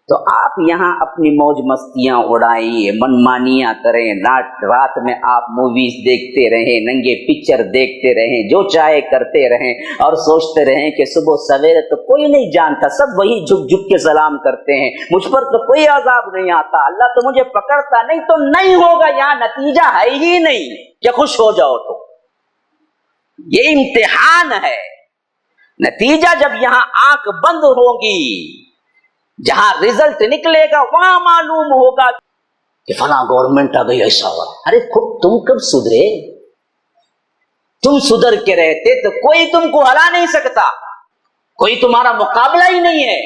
تو آپ یہاں اپنی موج مستیاں اڑائیے، منمانیاں کریں، رات میں آپ موویز دیکھتے رہیں، ننگے پکچر دیکھتے رہیں، جو چاہے کرتے رہیں اور سوچتے رہیں کہ صبح سویرے تو کوئی نہیں جانتا، سب وہی جھک جھک کے سلام کرتے ہیں، مجھ پر تو کوئی عذاب نہیں آتا، اللہ تو مجھے پکڑتا نہیں، تو نہیں ہوگا، یہاں نتیجہ ہے ہی نہیں کہ خوش ہو جاؤ، تو یہ امتحان ہے۔ نتیجہ جب یہاں آنکھ بند ہوگی، جہاں رزلٹ نکلے گا وہاں معلوم ہوگا کہ فلاں گورنمنٹ آ گئی، ایسا ہوا۔ ارے خود تم کب سدھرے؟ تم سدھر کے رہتے تو کوئی تم کو ہلا نہیں سکتا، کوئی تمہارا مقابلہ ہی نہیں ہے۔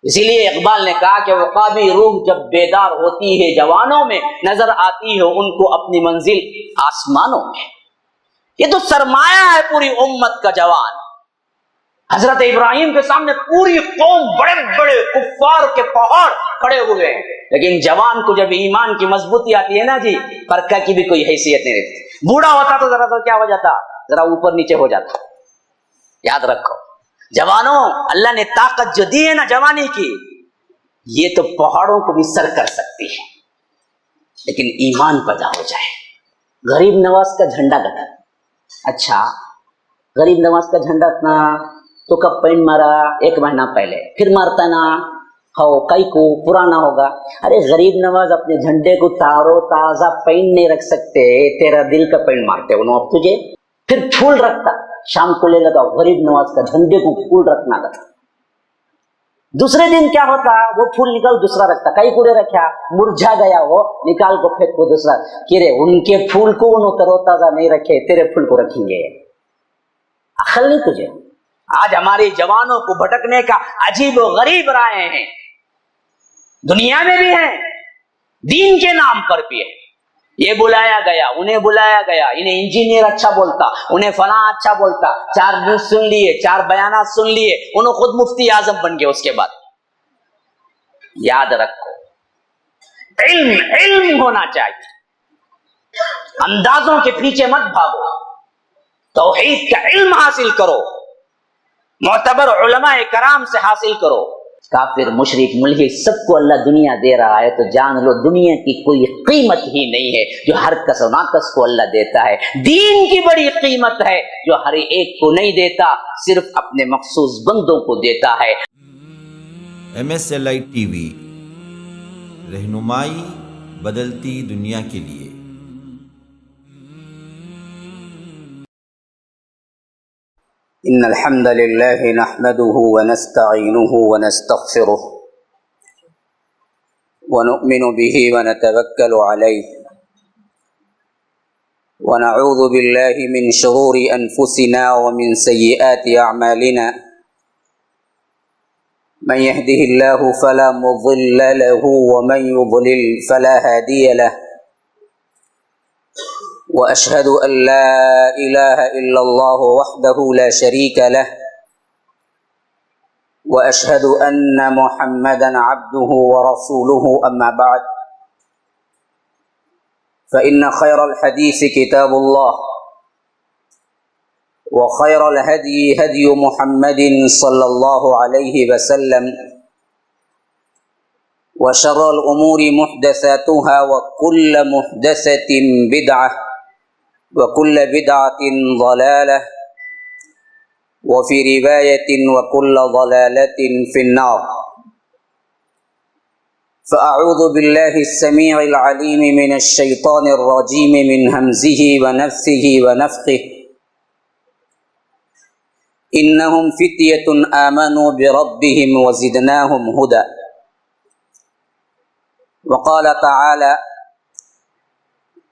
اسی لیے اقبال نے کہا کہ وقابی روح جب بیدار ہوتی ہے جوانوں میں، نظر آتی ہے ان کو اپنی منزل آسمانوں میں۔ یہ تو سرمایہ ہے پوری امت کا جوان۔ حضرت ابراہیم کے سامنے پوری قوم بڑے بڑے کفار کے پہاڑ کھڑے ہوئے ہیں، لیکن جوان کو جب ایمان کی مضبوطی آتی ہے نا جی، پرکھا کی بھی کوئی حیثیت نہیں رہتی۔ بوڑھا ہوتا تو ذرا تو کیا ہو جاتا، ذرا اوپر نیچے ہو جاتا۔ یاد رکھو جوانوں، اللہ نے طاقت جو دی ہے نا جوانی کی، یہ تو پہاڑوں کو بھی سر کر سکتی ہے، لیکن ایمان پیدا ہو جائے۔ غریب نواز کا جھنڈا گٹا، اچھا غریب نواز کا جھنڈا اتنا تو کب پینٹ مارا؟ 1 مہینہ پہلے، پھر مارتا نا ہو کئی کو پرانا ہوگا۔ ارے غریب نواز اپنے جھنڈے کو تارو تازہ پینٹ نہیں رکھ سکتے، تیرا دل کا پینٹ مارتے انہوں اب تجھے۔ پھر پھول رکھتا، شام کو لے لگا غریب نواز کا جھنڈے کو پھول رکھنا لگا۔ دوسرے دن کیا ہوتا، وہ پھول نکال دوسرا رکھتا، کئی کوڑے رکھا، مرجھا گیا وہ، نکال کو پھینک کو دوسرا، کہ رے ان کے پھول کو انہوں ترو تازہ نہیں رکھے، تیرے پھول کو رکھیں گے۔ عقل نہیں تجھے؟ آج ہمارے جوانوں کو بھٹکنے کا عجیب و غریب رائے ہیں، دنیا میں بھی ہیں، دین کے نام پر بھی ہے۔ یہ بلایا گیا، انہیں بلایا گیا، انہیں انجینئر اچھا بولتا، انہیں فلاں اچھا بولتا، 4 نیوز سن لیے، 4 بیانات سن لیے، انہوں خود مفتی اعظم بن گئے۔ اس کے بعد یاد رکھو علم ہونا چاہیے، اندازوں کے پیچھے مت بھاگو، توحید کا علم حاصل کرو، معتبر علماء کرام سے حاصل کرو۔ کافر مشرک ملحد سب کو اللہ دنیا دے رہا ہے، تو جان لو دنیا کی کوئی قیمت ہی نہیں ہے جو ہر کس و ناکس کو اللہ دیتا ہے۔ دین کی بڑی قیمت ہے جو ہر ایک کو نہیں دیتا، صرف اپنے مخصوص بندوں کو دیتا ہے۔ MSLI TV، رہنمائی بدلتی دنیا کے لیے۔ ان الحمد لله نحمده ونستعينه ونستغفره ونؤمن به ونتوكل عليه ونعوذ بالله من شرور انفسنا ومن سيئات اعمالنا، من يهده الله فلا مضل له ومن يضلل فلا هادي له، وأشهد أن لا إله إلا الله وحده لا شريك له، وأشهد أن محمدا عبده ورسوله، أما بعد، فإن خير الحديث كتاب الله، وخير الهدي هدي محمد صلى الله عليه وسلم، وشر الأمور محدثاتها، وكل محدثة بدعة، وكل بدعة ضلالة، وفي رواية وكل ضلالة في النار۔ فأعوذ بالله السميع العليم من الشيطان الرجيم من همزه ونفثه ونفخه، إنهم فتية آمنوا بربهم وزدناهم هدى۔ وقال تعالى: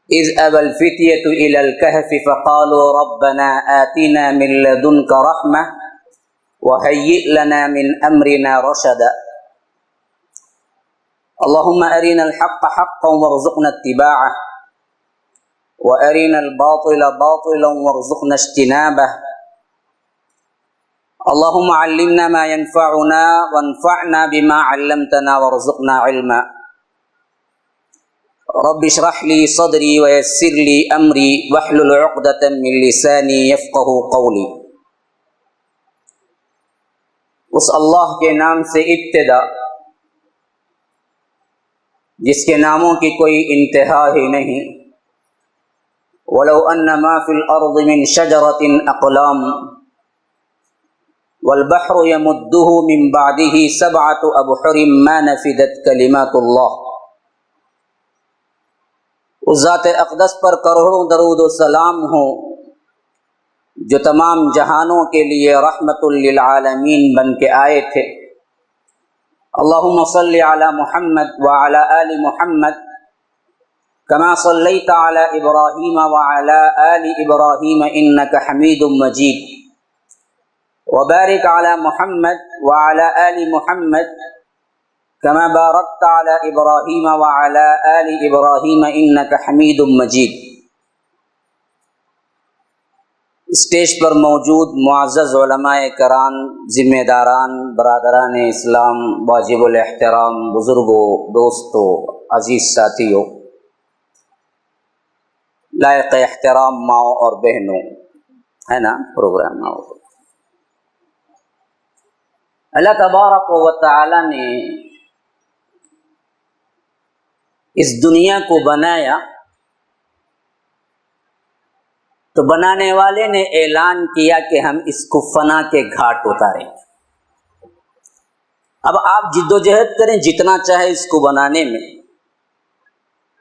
إذ أبى الفتية إلى الكهف فقالوا ربنا آتنا من لدنك رحمة وهيئ لنا من أمرنا رشدا۔ اللهم أرنا الحق حقا وارزقنا اتباعه، وأرنا الباطل باطلا وارزقنا اجتنابه۔ اللهم علمنا ما ينفعنا وانفعنا بما علمتنا وارزقنا علما۔ رب اشرح لي صدري ويسر لي امري واحلل عقدة من لساني يفقهوا قولي۔ اس اللہ کے نام سے ابتدا جس کے ناموں کی کوئی انتہا ہی نہیں. وَلَوْ أَنَّ مَا فِي الْأَرْضِ مِنْ شَجَرَةٍ أَقْلَامٍ وَالْبَحْرُ يَمُدُّهُ مِنْ بَعْدِهِ سَبْعَةُ أَبْحُرٍ مَا نَفِدَتْ كَلِمَاتُ اللَّهِ. اس ذات اقدس پر کروڑوں درود و سلام ہو جو تمام جہانوں کے لیے رحمت للعالمین بن کے آئے تھے. اللہم صلی علی محمد وعلی آل محمد کما صلیت علی ابراہیم وعلی آل ابراہیم انک حمید مجید. وبارک علی محمد وعلی آل محمد کما بارکت علی ابراہیم وعلی آل ابراہیم انک حمید مجید. اسٹیج پر موجود معزز علماء کرام، ذمہ داران، برادران اسلام، واجب الاحترام بزرگوں، دوستوں، عزیز ساتھیوں، لائق احترام ماؤں اور بہنوں، ہے نا پروگرام ماؤں. اللہ تبارک و تعالی نے اس دنیا کو بنایا تو بنانے والے نے اعلان کیا کہ ہم اس کو فنا کے گھاٹ اتاریں. اب آپ جد و جہد کریں جتنا چاہے اس کو بنانے میں،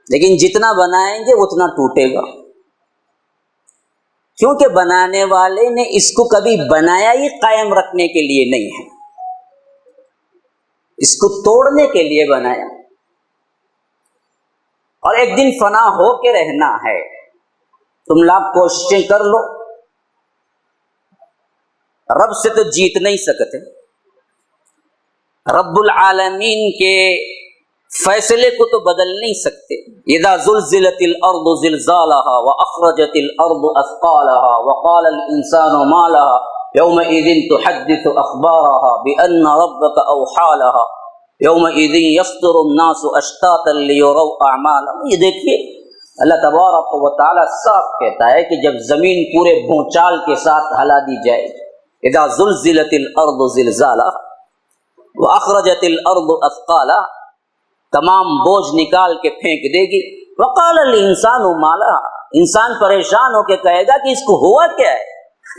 لیکن جتنا بنائیں گے اتنا ٹوٹے گا، کیونکہ بنانے والے نے اس کو کبھی بنایا ہی قائم رکھنے کے لیے نہیں ہے، اس کو توڑنے کے لیے بنایا. اور ایک دن فنا ہو کے رہنا ہے. تم لاکھ کوششیں کر لو، رب سے تو جیت نہیں سکتے. رب العالمین کے فیصلے کو تو بدل نہیں سکتے. اذا زلزلت الارض زلزالها واخرجت الارض اثقالها وقال الانسان ما لها يومئذ تحدث اخبارها بان ربك اوحى لها يومئذ يصدر الناس اشتاتا ليروا اعمالهم. یہ دیکھیے اللہ تبارک و تعالی صاف کہتا ہے کہ جب زمین پورے بھونچال کے ساتھ ہلا دی جائے، اذا زلزلت الارض زلزالها واخرجت الارض اثقالها، تمام بوجھ نکال کے پھینک دے گی. وقال الانسان ما لها، انسان پریشان ہو کے کہے گا کہ اس کو ہوا کیا ہے.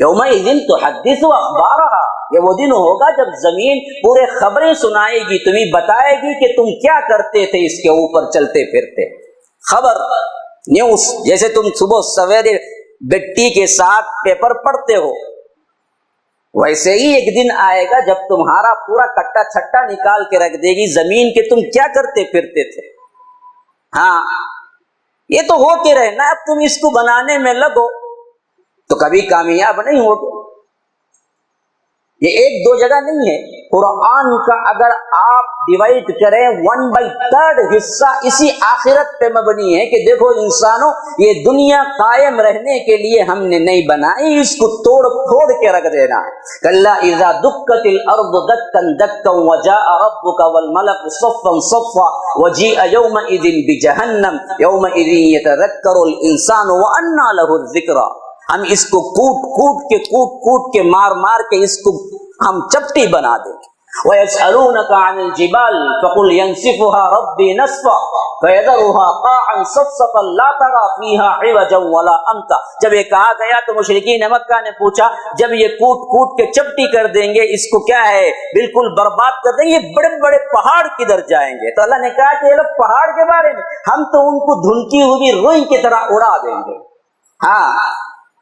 یومئذ تحدث اخبارها، یہ وہ دن ہوگا جب زمین پورے خبریں سنائے گی، تمہیں بتائے گی کہ تم کیا کرتے تھے اس کے اوپر چلتے پھرتے. خبر، نیوز، جیسے تم صبح سویرے بٹی کے ساتھ پیپر پڑھتے ہو، ویسے ہی ایک دن آئے گا جب تمہارا پورا کٹا چھٹا نکال کے رکھ دے گی زمین کے تم کیا کرتے پھرتے تھے. ہاں یہ تو ہو کے رہنا. اب تم اس کو بنانے میں لگو تو کبھی کامیاب نہیں ہوگے. یہ ایک دو جگہ نہیں ہے. قرآن کا اگر آپ ڈیوائڈ کریں 1/3 حصہ اسی آخرت پہ مبنی ہے کہ دیکھو انسانوں، یہ دنیا قائم رہنے کے لیے ہم نے نہیں بنائی، اس کو توڑ پھوڑ کے رکھ دینا ہے. کلا اذا دکت الارض دکا دکا وجاء ربک والملک صفا صفا وجیء یومئذ بجہنم یومئذ یتذکر الانسان وانى له الذکری. ہم اس کو کوٹ کے مار کے اس کو ہم چپٹی بنا دیں گے. وَيَسْأَلُونَكَ عَنِ الْجِبَالِ فَقُلْ يَنْسِفُهَا رَبِّي نَسْفًا فَيَذَرُهَا قَاعًا صَفْصَفًا لَا تَرَىٰ فِيهَا عِوَجًا وَلَا أَمْتًا. جب یہ کہا گیا تو مشرکین مکہ نے پوچھا، جب یہ کوٹ کے چپٹی کر دیں گے، اس کو کیا ہے بالکل برباد کر دیں گے، یہ بڑے بڑے پہاڑ کدھر جائیں گے؟ تو اللہ نے کہا کہ یہ لوگ پہاڑ کے بارے میں، ہم تو ان کو دھنکی ہوئی روئی کی طرح اڑا دیں گے. ہاں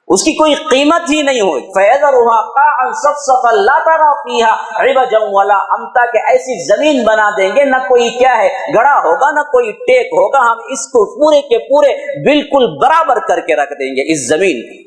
اس کی کوئی قیمت ہی نہیں ہوئی. فَيَذَرُهَا قَاعًا صَفْصَفًا لَا تَرَىٰ فِيهَا عِوَجًا وَلَا أَمْتًا، کہ ایسی زمین بنا دیں گے نہ کوئی کیا ہے گڑا ہوگا نہ کوئی ٹیک ہوگا. ہم اس کو پورے کے پورے بالکل برابر کر کے رکھ دیں گے اس زمین کی.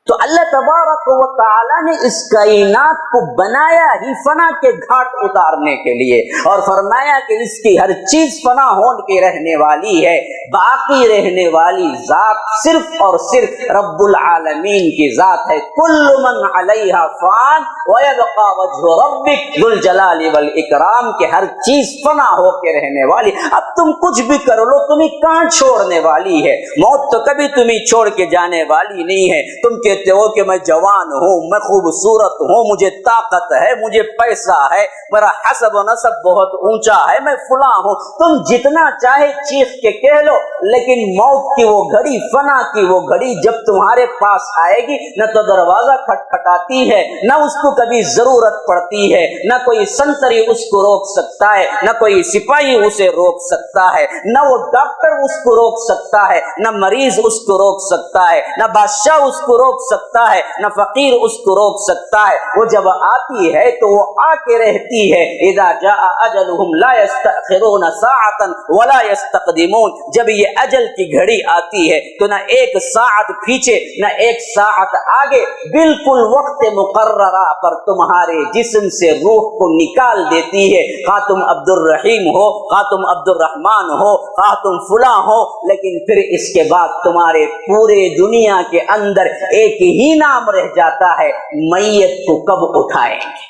تو اللہ تبارک و تعالی نے اس کائنات کو بنایا ہی فنا کے گھاٹ اتارنے کے لیے، اور فرمایا کہ اس کی ہر چیز فنا ہون کے رہنے والی ہے. باقی رہنے والی ذات صرف اور صرف رب العالمین کی ذات ہے. کل من علیہا فان ویبقى وجہ ربک ذو الجلال والاکرام، کہ ہر چیز فنا ہو کے رہنے والی. اب تم کچھ بھی کر لو تمہیں کہاں چھوڑنے والی ہے؟ موت تو کبھی تمہیں چھوڑ کے جانے والی نہیں ہے. تم کے کہتے ہو کہ میں جوان ہوں، میں خوبصورت ہوں، مجھے طاقت ہے، مجھے پیسہ ہے، میرا حسب و نسب بہت اونچا ہے، میں فلاں ہوں، تم جتنا چاہے چیخ کے کہہ لو، لیکن موت کی وہ گھڑی، فنا کی وہ گھڑی جب تمہارے پاس آئے گی، نہ تو دروازہ کھٹکھٹاتی ہے، نہ اس کو کبھی ضرورت پڑتی ہے، نہ کوئی سنتری اس کو روک سکتا ہے، نہ کوئی سپاہی اسے روک سکتا ہے، نہ وہ ڈاکٹر اس کو روک سکتا ہے، نہ مریض اس کو روک سکتا ہے، نہ بادشاہ اس کو روک سکتا ہے، نہ فقیر اس کو روک سکتا ہے۔ وہ جب آتی ہے تو وہ آ کے رہتی ہے۔ اذا جاء اجلهم لا يستأخرون ساعة ولا يستقدمون، جب یہ اجل کی گھڑی آتی ہے تو نہ ایک ساعت پیچھے نہ ایک ساعت آگے، بالکل وقت مقررہ پر تمہارے جسم سے روح کو نکال دیتی ہے، خواہ تم عبد الرحیم ہو، خواہ تم عبد الرحمن ہو، خواہ تم فلاں ہو، لیکن پھر اس کے بعد تمہارے پورے دنیا کے اندر ایک ہی نام رہ جاتا ہے، میت کو کب اٹھائیں گے؟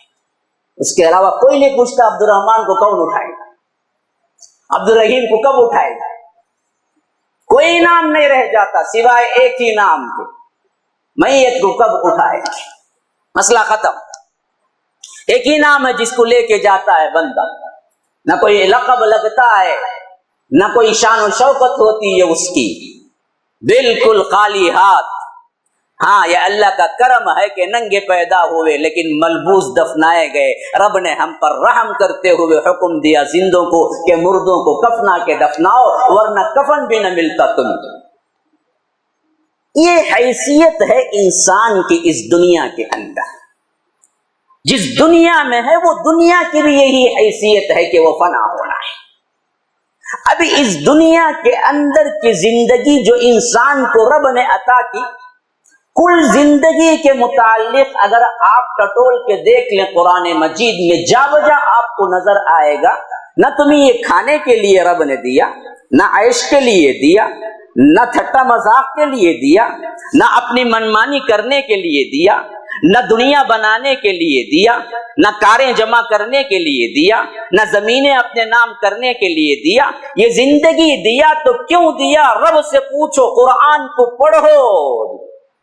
اس کے علاوہ کوئی نہیں پوچھتا عبد الرحمن کو کون اٹھائے گا، عبد الرحیم کو کب اٹھائے گا، کوئی نام نہیں رہ جاتا سوائے ایک ہی نام کے، میت کو کب اٹھائے گا؟ مسئلہ ختم۔ ایک ہی نام ہے جس کو لے کے جاتا ہے بندہ، نہ کوئی لقب لگتا ہے، نہ کوئی شان و شوکت ہوتی ہے اس کی، بالکل خالی ہاتھ۔ ہاں یہ اللہ کا کرم ہے کہ ننگے پیدا ہوئے لیکن ملبوس دفنائے گئے۔ رب نے ہم پر رحم کرتے ہوئے حکم دیا زندوں کو کہ مردوں کو کفنا کے دفناؤ، ورنہ کفن بھی نہ ملتا تم کو۔ یہ حیثیت ہے انسان کی اس دنیا کے اندر، جس دنیا میں ہے وہ دنیا کی بھی یہی حیثیت ہے کہ وہ فنا ہونا ہے۔ ابھی اس دنیا کے اندر کی زندگی جو انسان کو رب نے عطا کی، کل زندگی کے متعلق اگر آپ ٹٹول کے دیکھ لیں قرآن مجید میں جا بجا آپ کو نظر آئے گا، نہ تمہیں یہ کھانے کے لیے رب نے دیا، نہ عیش کے لیے دیا، نہ ٹھٹا مذاق کے لیے دیا، نہ اپنی منمانی کرنے کے لیے دیا، نہ دنیا بنانے کے لیے دیا، نہ کاریں جمع کرنے کے لیے دیا، نہ زمینیں اپنے نام کرنے کے لیے دیا۔ یہ زندگی دیا تو کیوں دیا؟ رب سے پوچھو، قرآن کو پڑھو،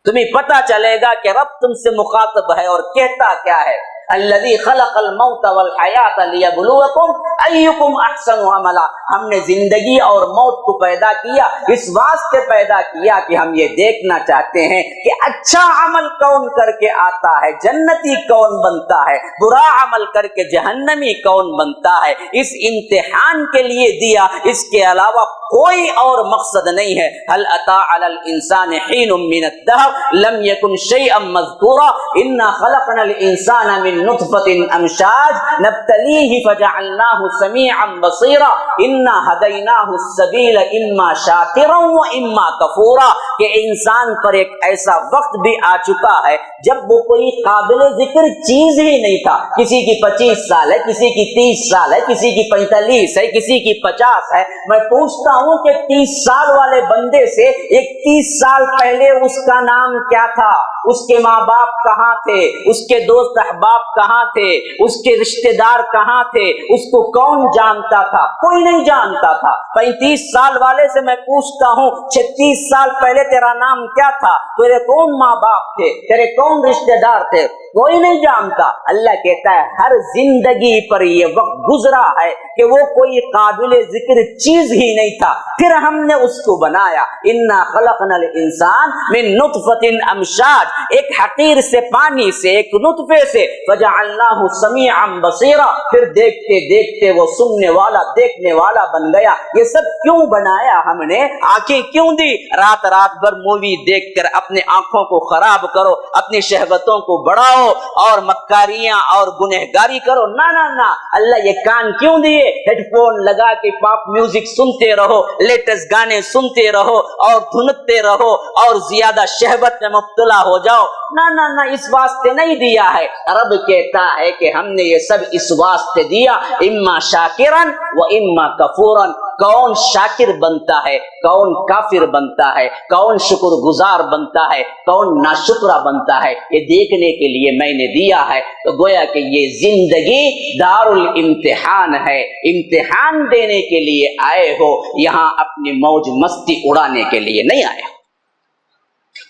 تمہیں پتہ چلے گا کہ رب تم سے مخاطب ہے اور کہتا کیا ہے۔ الذی خلق الموت والحیات لیبلوکم ایکم احسن عملا، ہم نے زندگی اور موت کو پیدا کیا، اس واسطے پیدا کیا کہ ہم یہ دیکھنا چاہتے ہیں کہ اچھا عمل کون کر کے آتا ہے، جنتی کون بنتا ہے، برا عمل کر کے جہنمی کون بنتا ہے۔ اس امتحان کے لیے دیا، اس کے علاوہ کوئی اور مقصد نہیں ہے۔ هل اتى على الانسان حين من الدهر لم يكن شيئا مذكورا انا خلقنا الانسان من نطفة امشاج نبتليه فجعلناه سميعا بصيرا انا هديناه السبيل اما شاكرا واما كفورا، کہ انسان پر ایک ایسا وقت بھی آ چکا ہے جب وہ کوئی قابل ذکر چیز ہی نہیں تھا۔ کسی کی 25 سال ہے، کسی کی 30 سال ہے، کسی کی 45 ہے، کسی کی 50 ہے۔ میں پوچھتا ہوں کہ 30 سال والے بندے سے 31 سال پہلے اس کا نام کیا تھا، اس کے ماں باپ کہاں تھے، اس کے دوست احباب کہاں تھے، اس کے رشتہ دار کہاں تھے، اس کو کون جانتا تھا؟ کوئی نہیں جانتا تھا۔ 35 سال والے سے میں پوچھتا ہوں 36 سال پہلے تیرا نام کیا تھا، تیرے کون ماں باپ تھے، تیرے کون رشتہ دار تھے، کوئی نہیں جانتا۔ اللہ کہتا ہے ہر زندگی پر یہ وقت گزرا ہے کہ وہ کوئی قابل ذکر چیز ہی نہیں تھا، پھر ہم نے اس کو بنایا۔ انا خلقنا الانسان من نطفة امشاج، ایک حقیر سے پانی سے، ایک نطفے سے، فجعلناہ سمیعا بصیرا، پھر دیکھتے دیکھتے وہ سننے والا، دیکھنے والا بن گیا۔ یہ سب کیوں بنایا ہم نے؟ آنکھیں کیوں دی؟ رات رات بھر مووی دیکھ کر اپنے آنکھوں کو خراب کرو، اپنی شہوتوں کو بڑھاؤ اور مکاریاں اور گنہگاری کرو؟ نہ نہ نہ، اللہ یہ کان کیوں دیے؟ ہیڈ فون لگا کے پاپ میوزک سنتے رہو، لیٹسٹ گانے سنتے رہو اور دھنکتے رہو اور زیادہ شہوت میں مبتلا ہو جاؤ؟ نہ نہ نہ، اس واسطے نہیں دیا ہے۔ رب کہتا ہے کہ ہم نے یہ سب اس واسطے دیا، اما شاکرن و اما کفورن، کون شاکر بنتا ہے، کون کافر بنتا ہے، کون شکر گزار بنتا ہے، کون ناشکرہ بنتا ہے، یہ دیکھنے کے لیے میں نے دیا ہے۔ تو گویا کہ یہ زندگی دار الامتحان ہے، امتحان دینے کے لیے آئے ہو، یہاں اپنی موج مستی اڑانے کے لیے نہیں آئے ہو۔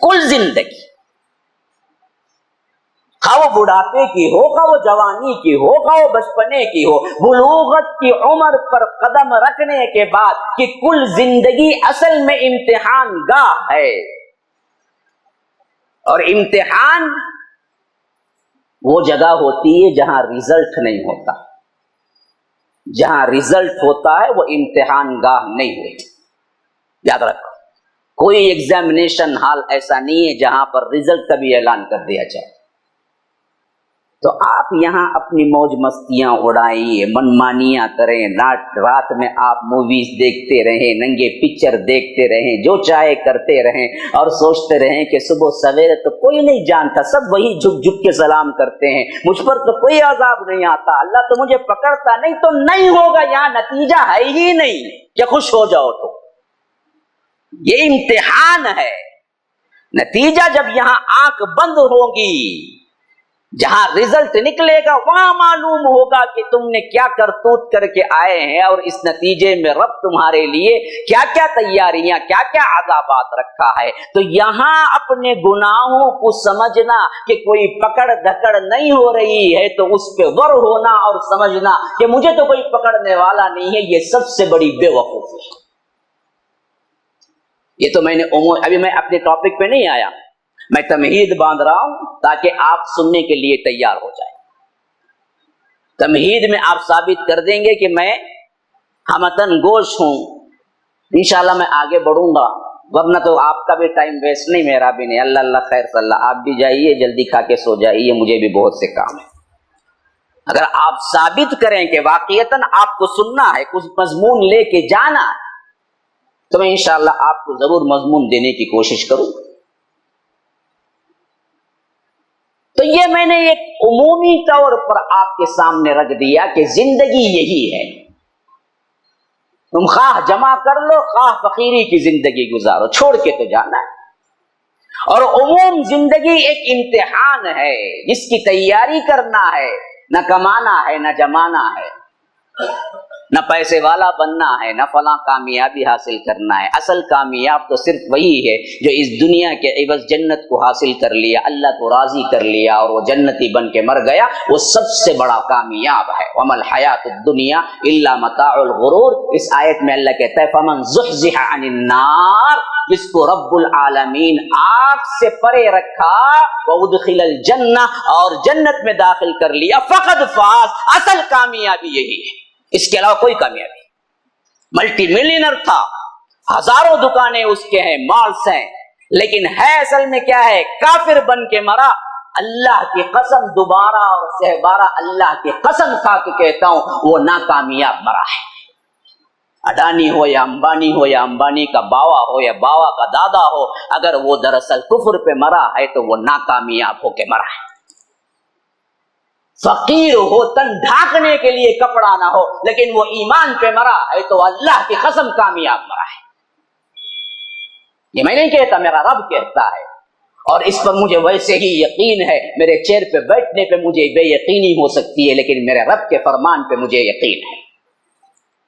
کل زندگی خواہ وہ بڑھاپے کی ہو، خواہ وہ جوانی کی ہو، خواہ وہ بچپنے کی ہو، بلوغت کی عمر پر قدم رکھنے کے بعد کہ کل زندگی اصل میں امتحان گاہ ہے، اور امتحان وہ جگہ ہوتی ہے جہاں رزلٹ نہیں ہوتا، جہاں رزلٹ ہوتا ہے وہ امتحان گاہ نہیں ہوتی۔ یاد رکھو، کوئی ایگزامینیشن ہال ایسا نہیں ہے جہاں پر رزلٹ کا بھی اعلان کر دیا جائے۔ تو آپ یہاں اپنی موج مستیاں اڑائیے، منمانیاں کریں، رات میں آپ موویز دیکھتے رہیں، ننگے پکچر دیکھتے رہیں، جو چاہے کرتے رہیں، اور سوچتے رہیں کہ صبح سویرے تو کوئی نہیں جانتا، سب وہی جھک جھک کے سلام کرتے ہیں، مجھ پر تو کوئی عذاب نہیں آتا، اللہ تو مجھے پکڑتا نہیں، تو نہیں ہوگا، یہاں نتیجہ ہے ہی نہیں کہ خوش ہو جاؤ۔ تو یہ امتحان ہے، نتیجہ جب یہاں آنکھ بند ہوگی، جہاں رزلٹ نکلے گا وہاں معلوم ہوگا کہ تم نے کیا کرتوت کر کے آئے ہیں، اور اس نتیجے میں رب تمہارے لیے کیا کیا تیاریاں، کیا کیا عذابات رکھا ہے۔ تو یہاں اپنے گناہوں کو سمجھنا کہ کوئی پکڑ دھکڑ نہیں ہو رہی ہے تو اس پہ ور ہونا اور سمجھنا کہ مجھے تو کوئی پکڑنے والا نہیں ہے، یہ سب سے بڑی بے وقوفی ہے۔ یہ تو میں نے ابھی میں اپنے ٹاپک پہ نہیں آیا، میں تمہید باندھ رہا ہوں تاکہ آپ سننے کے لیے تیار ہو جائیں۔ تمہید میں آپ ثابت کر دیں گے کہ میں ہمتن گوش ہوں، انشاءاللہ میں آگے بڑھوں گا، ورنہ تو آپ کا بھی ٹائم ویسٹ نہیں، میرا بھی نہیں۔ اللہ اللہ خیر صلی اللہ، آپ بھی جائیے، جلدی کھا کے سو جائیے، مجھے بھی بہت سے کام ہے۔ اگر آپ ثابت کریں کہ واقعتاً آپ کو سننا ہے، کچھ مضمون لے کے جانا ہے، تو میں انشاءاللہ آپ کو ضرور مضمون دینے کی کوشش کروں۔ تو یہ میں نے ایک عمومی طور پر آپ کے سامنے رکھ دیا کہ زندگی یہی ہے، تم خواہ جمع کر لو، خواہ فقیری کی زندگی گزارو، چھوڑ کے تو جانا ہے۔ اور عموم زندگی ایک امتحان ہے جس کی تیاری کرنا ہے، نہ کمانا ہے، نہ جمانا ہے، نہ پیسے والا بننا ہے، نہ فلاں کامیابی حاصل کرنا ہے۔ اصل کامیاب تو صرف وہی ہے جو اس دنیا کے عوض جنت کو حاصل کر لیا، اللہ کو راضی کر لیا اور وہ جنتی بن کے مر گیا، وہ سب سے بڑا کامیاب ہے۔ وَمَا الْحَيَاةُ الدُّنْيَا إِلَّا مَتَاعُ الْغُرُورِ، اس آیت میں اللہ کہتا ہے فَمَنْ زُحْزِحَ عَنِ النَّارِ، جس کو رب العالمین آگ سے پرے رکھا، وَأُدْخِلَ الْجَنَّةَ، اور جنت میں داخل کر لیا، فَقَدْ فَازَ، اصل کامیابی یہی ہے، اس کے علاوہ کوئی کامیابی۔ ملٹی ملینر تھا، ہزاروں دکانیں اس کے ہیں، مالس ہیں، لیکن ہے اصل میں کیا ہے؟ کافر بن کے مرا۔ اللہ کی قسم، دوبارہ اور سہبارہ اللہ کی قسم کھا کے کہتا ہوں، وہ ناکامیاب مرا ہے۔ اڈانی ہو یا امبانی ہو، یا امبانی کا باوا ہو یا باوا کا دادا ہو، اگر وہ دراصل کفر پہ مرا ہے تو وہ ناکامیاب ہو کے مرا ہے۔ فقیر ہو، تن ڈھانکنے کے لیے کپڑا نہ ہو، لیکن وہ ایمان پہ مرا ہے تو اللہ کی قسم کامیاب مرا ہے۔ یہ میں نہیں کہتا، میرا رب کہتا ہے، اور اس پر مجھے ویسے ہی یقین ہے۔ میرے چیئر پہ بیٹھنے پہ مجھے بے یقینی ہو سکتی ہے، لیکن میرے رب کے فرمان پہ مجھے یقین ہے۔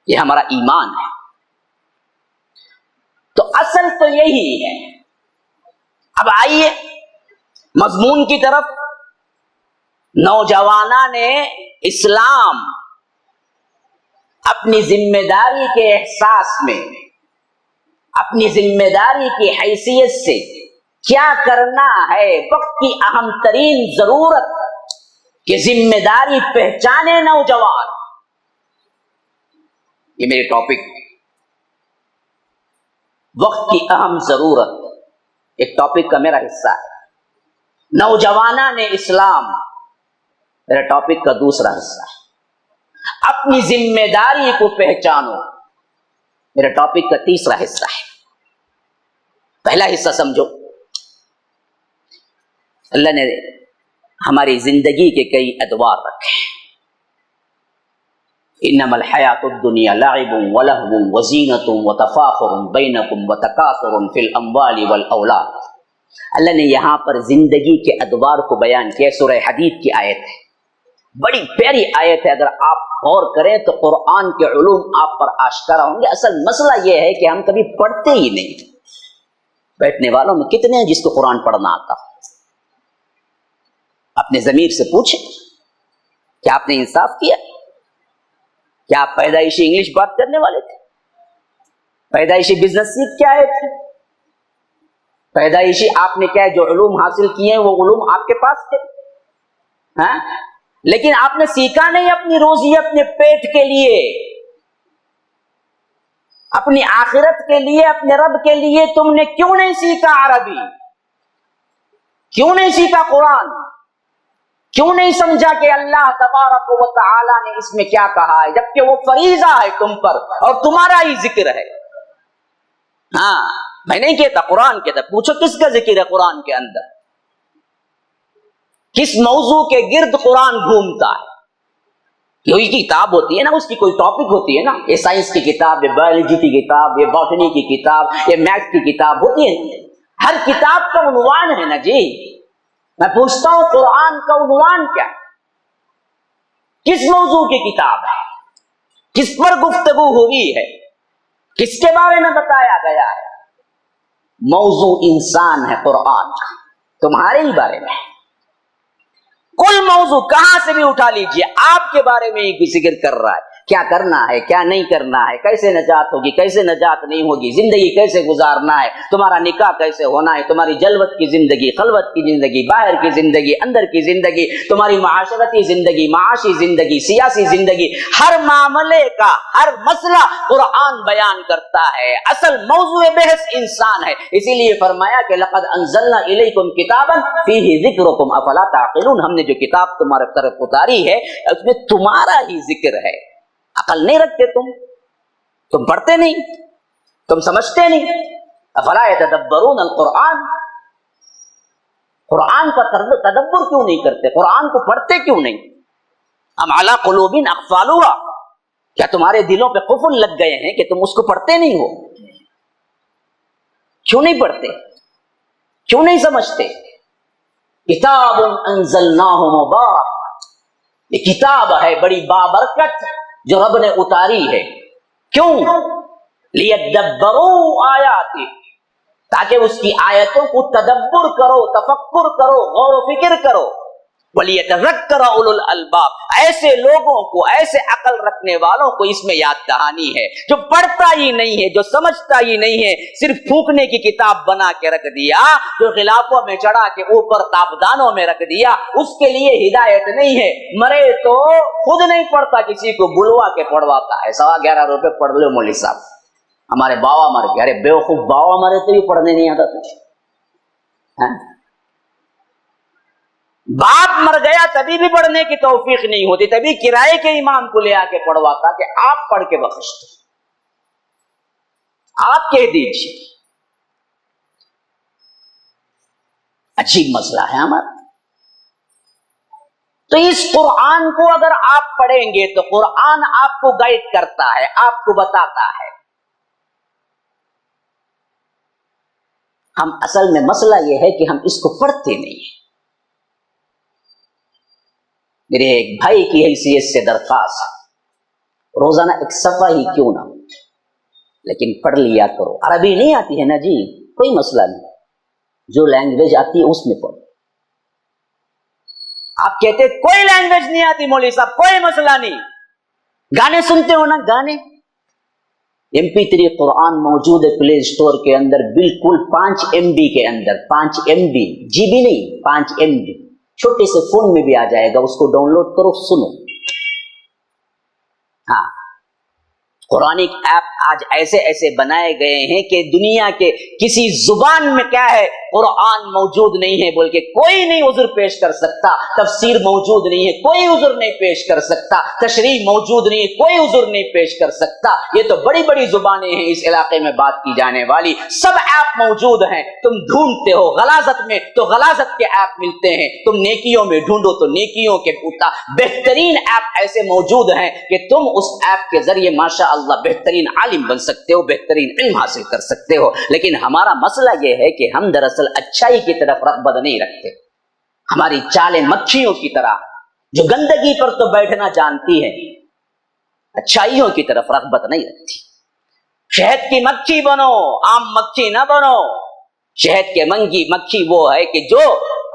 یہ ہمارا ایمان ہے۔ تو اصل تو یہی ہے۔ اب آئیے مضمون کی طرف۔ نوجوانان اسلام اپنی ذمہ داری کے احساس میں، اپنی ذمہ داری کی حیثیت سے کیا کرنا ہے، وقت کی اہم ترین ضرورت کہ ذمہ داری پہچانے نوجوان۔ یہ میرے ٹاپک، وقت کی اہم ضرورت، ایک ٹاپک کا میرا حصہ ہے۔ نوجوانان اسلام میرا ٹاپک کا دوسرا حصہ ہے۔ اپنی ذمہ داری کو پہچانو میرا ٹاپک کا تیسرا حصہ ہے۔ پہلا حصہ سمجھو، اللہ نے ہماری زندگی کے کئی ادوار رکھے۔ انما الحیاۃ الدنیا لعب ولہو وزینۃ وتفاخر بینکم وتکاثر فی الاموال والاولاد۔ اللہ نے یہاں پر زندگی کے ادوار کو بیان کیا۔ سورہ حدید کی آیت ہے، بڑی پیاری آیت ہے۔ اگر آپ غور کریں تو قرآن کے علوم آپ پر آشکارا ہوں گے۔ اصل مسئلہ یہ ہے کہ ہم کبھی پڑھتے ہی نہیں۔ بیٹھنے والوں میں کتنے ہیں جس کو قرآن پڑھنا آتا؟ اپنے ضمیر سے پوچھیں، کیا آپ نے انصاف کیا؟ کیا آپ پیدائشی انگلش بات کرنے والے تھے؟ پیدائشی بزنس سیکھ کے آئے تھے؟ پیدائشی آپ نے کیا جو علوم حاصل کیے ہیں وہ علوم آپ کے پاس تھے؟ ہاں؟ لیکن آپ نے سیکھا نہیں اپنی روزی، اپنے پیٹ کے لیے، اپنی آخرت کے لیے، اپنے رب کے لیے تم نے کیوں نہیں سیکھا عربی؟ کیوں نہیں سیکھا قرآن؟ کیوں نہیں سمجھا کہ اللہ تبارک و تعالی نے اس میں کیا کہا ہے، جبکہ وہ فریضہ ہے تم پر اور تمہارا ہی ذکر ہے؟ ہاں، میں نہیں کہتا، قرآن کہتا، پوچھو کس کا ذکر ہے قرآن کے اندر؟ کس موضوع کے گرد قرآن گھومتا ہے؟ کوئی کتاب ہوتی ہے نا، اس کی کوئی ٹاپک ہوتی ہے نا، یہ سائنس کی کتاب، یہ بایولوجی کی کتاب، یہ باٹنی کی کتاب، یہ میتھ کی کتاب ہوتی ہے، ہر کتاب کا عنوان ہے نا جی۔ میں پوچھتا ہوں قرآن کا عنوان کیا ہے؟ کس موضوع کی کتاب ہے؟ کس پر گفتگو ہوئی ہے؟ کس کے بارے میں بتایا گیا ہے؟ موضوع انسان ہے قرآن کا، تمہارے ہی بارے میں۔ کل موضوع کہاں سے بھی اٹھا لیجئے، آپ کے بارے میں ہی ذکر کر رہا ہے، کیا کرنا ہے، کیا نہیں کرنا ہے، کیسے نجات ہوگی، کیسے نجات نہیں ہوگی، زندگی کیسے گزارنا ہے، تمہارا نکاح کیسے ہونا ہے، تمہاری جلوت کی زندگی، خلوت کی زندگی، باہر کی زندگی، اندر کی زندگی، تمہاری معاشرتی زندگی، معاشی زندگی، سیاسی زندگی، ہر معاملے کا ہر مسئلہ قرآن بیان کرتا ہے۔ اصل موضوع بحث انسان ہے، اسی لیے فرمایا کہ لقد انزلنا الیکم کتابا فیہ ذکرکم افلا تعقلون، ہم نے جو کتاب تمہارے طرف اتاری ہے اس میں تمہارا ہی ذکر ہے۔ عقل نہیں رکھتے تم پڑھتے نہیں، تم سمجھتے نہیں۔ افلا یتدبرون القرآن، قرآن کا تدبر کیوں نہیں کرتے، قرآن کو پڑھتے کیوں نہیں؟ ام علی قلوب اقفالها، کیا تمہارے دلوں پہ قفل لگ گئے ہیں کہ تم اس کو پڑھتے نہیں ہو؟ کیوں نہیں پڑھتے، کیوں نہیں سمجھتے؟ کتاب انزلناہ مبارک، یہ کتاب ہے بڑی بابرکت جو رب نے اتاری ہے۔ کیوں؟ لیدبروا آیاتہ، تاکہ اس کی آیتوں کو تدبر کرو، تفکر کرو، غور و فکر کرو۔ ولیتذکر اولو الالباب، ایسے لوگوں کو، ایسے عقل رکھنے والوں کو اس میں یاد دہانی ہے۔ جو پڑھتا ہی نہیں ہے، جو سمجھتا ہی نہیں ہے، صرف پھونکنے کی کتاب بنا کے رکھ دیا، جو غلافوں میں چڑھا کے اوپر تابدانوں میں رکھ دیا، اس کے لیے ہدایت نہیں ہے۔ مرے تو خود نہیں پڑھتا، کسی کو بلوا کے پڑھواتا ہے، 11.25 روپے پڑھ لو مولوی صاحب، ہمارے باوا مر گئے۔ ارے بیوقوف باوا مرے تو یہ پڑھنے نہیں آتا تجھے؟ باپ مر گیا تبھی بھی پڑھنے کی توفیق نہیں ہوتی، تبھی کرائے کے امام کو لے آ کے پڑھواتا کہ آپ پڑھ کے بخش دو، آپ کہہ دیجیے۔ عجیب مسئلہ ہے ہمارا۔ تو اس قرآن کو اگر آپ پڑھیں گے تو قرآن آپ کو گائیڈ کرتا ہے، آپ کو بتاتا ہے۔ ہم اصل میں مسئلہ یہ ہے کہ ہم اس کو پڑھتے نہیں ہیں۔ میرے ایک بھائی کی حیثیت سے درخواست ہے، روزانہ ایک صفحہ ہی کیوں نہ، لیکن پڑھ لیا کرو۔ عربی نہیں آتی ہے نا جی، کوئی مسئلہ نہیں، جو لینگویج آتی ہے اس میں پڑھو۔ آپ کہتے کوئی لینگویج نہیں آتی مولوی صاحب، کوئی مسئلہ نہیں، گانے سنتے ہو نا، گانے MP3 قرآن موجود ہے پلے اسٹور کے اندر، بالکل 5 MB کے اندر، 5 MB، GB نہیں، 5 MB، چھوٹے سے فون میں بھی آ جائے گا، اس کو ڈاؤن لوڈ کرو، سنو۔ ہاں، قرآنک ایپ آج ایسے ایسے بنائے گئے ہیں کہ دنیا کے کسی زبان میں کیا ہے قرآن موجود نہیں ہے، بلکہ کوئی نہیں عذر پیش کر سکتا، تفسیر موجود نہیں ہے، کوئی عذر نہیں پیش کر سکتا، تشریح موجود نہیں ہے، کوئی عذر نہیں پیش کر سکتا۔ یہ تو بڑی بڑی زبانیں ہیں اس علاقے میں بات کی جانے والی، سب ایپ موجود ہیں۔ تم ڈھونڈتے ہو غلاظت میں تو غلاظت کے ایپ ملتے ہیں، تم نیکیوں میں ڈھونڈو تو نیکیوں کے بہترین ایپ ایسے موجود ہیں کہ تم اس ایپ کے ذریعے ماشاء اللہ بہترین عالم بن سکتے ہو، بہترین علم حاصل کر سکتے ہو۔ لیکن ہمارا مسئلہ یہ ہے کہ ہم دراصل اچھائی کی طرف رغبت نہیں رکھتے، ہماری چالیں مکھیوں کی طرح جو گندگی پر تو بیٹھنا جانتی ہے، اچھائیوں کی طرف رغبت نہیں رکھتی۔ شہد کی مکھی بنو، عام مکھی نہ بنو۔ شہد کے منگی مکھی وہ ہے کہ جو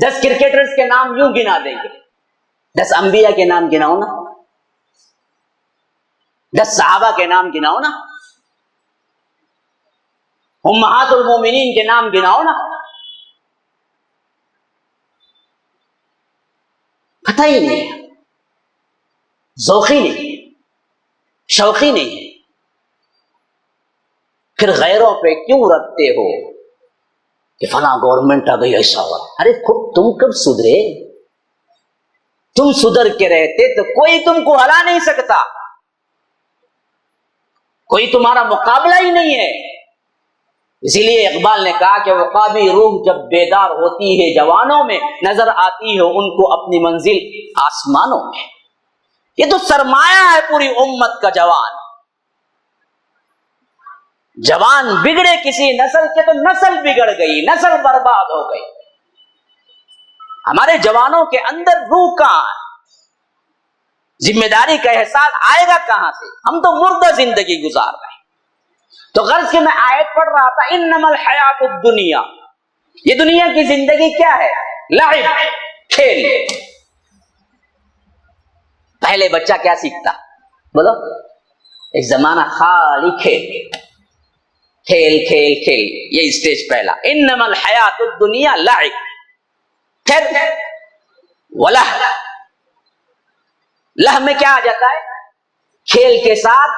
10 کرکٹرز کے نام یوں گنا دیں گے, 10 انبیاء کے نام گناؤ نا, 10 صحابہ کے نام گناؤ نا, امہات المومنین کے نام گناؤ نا. پتہ ہی نہیں ہے, ذوقی نہیں, شوقی نہیں. پھر غیروں پہ کیوں رکھتے ہو کہ فلاں گورنمنٹ آ گئی ایسا ہوا؟ ارے خود تم کب سدھرے؟ تم سدھر کے رہتے تو کوئی تم کو ہلا نہیں سکتا, کوئی تمہارا مقابلہ ہی نہیں ہے. اسی لیے اقبال نے کہا کہ وقابی روح جب بیدار ہوتی ہے جوانوں میں, نظر آتی ہے ان کو اپنی منزل آسمانوں میں. یہ تو سرمایہ ہے پوری امت کا جوان. جوان بگڑے کسی نسل کے تو نسل بگڑ گئی, نسل برباد ہو گئی. ہمارے جوانوں کے اندر روح کہاں ہے؟ ذمہ داری کا احساس آئے گا کہاں سے؟ ہم تو مردہ زندگی گزار رہے ہیں. تو غرض کہ میں آیت پڑھ رہا تھا, انما الحیات الدنیا, یہ دنیا کی زندگی کیا ہے؟ لعب, کھیل. پہلے بچہ کیا سیکھتا بولو؟ ایک زمانہ خالی کھیل کھیل کھیل کھیل, یہ اسٹیج پہلا. انما الحیات الدنیا لعب, پھر ولہو. لہو میں کیا آ جاتا ہے؟ کھیل کے ساتھ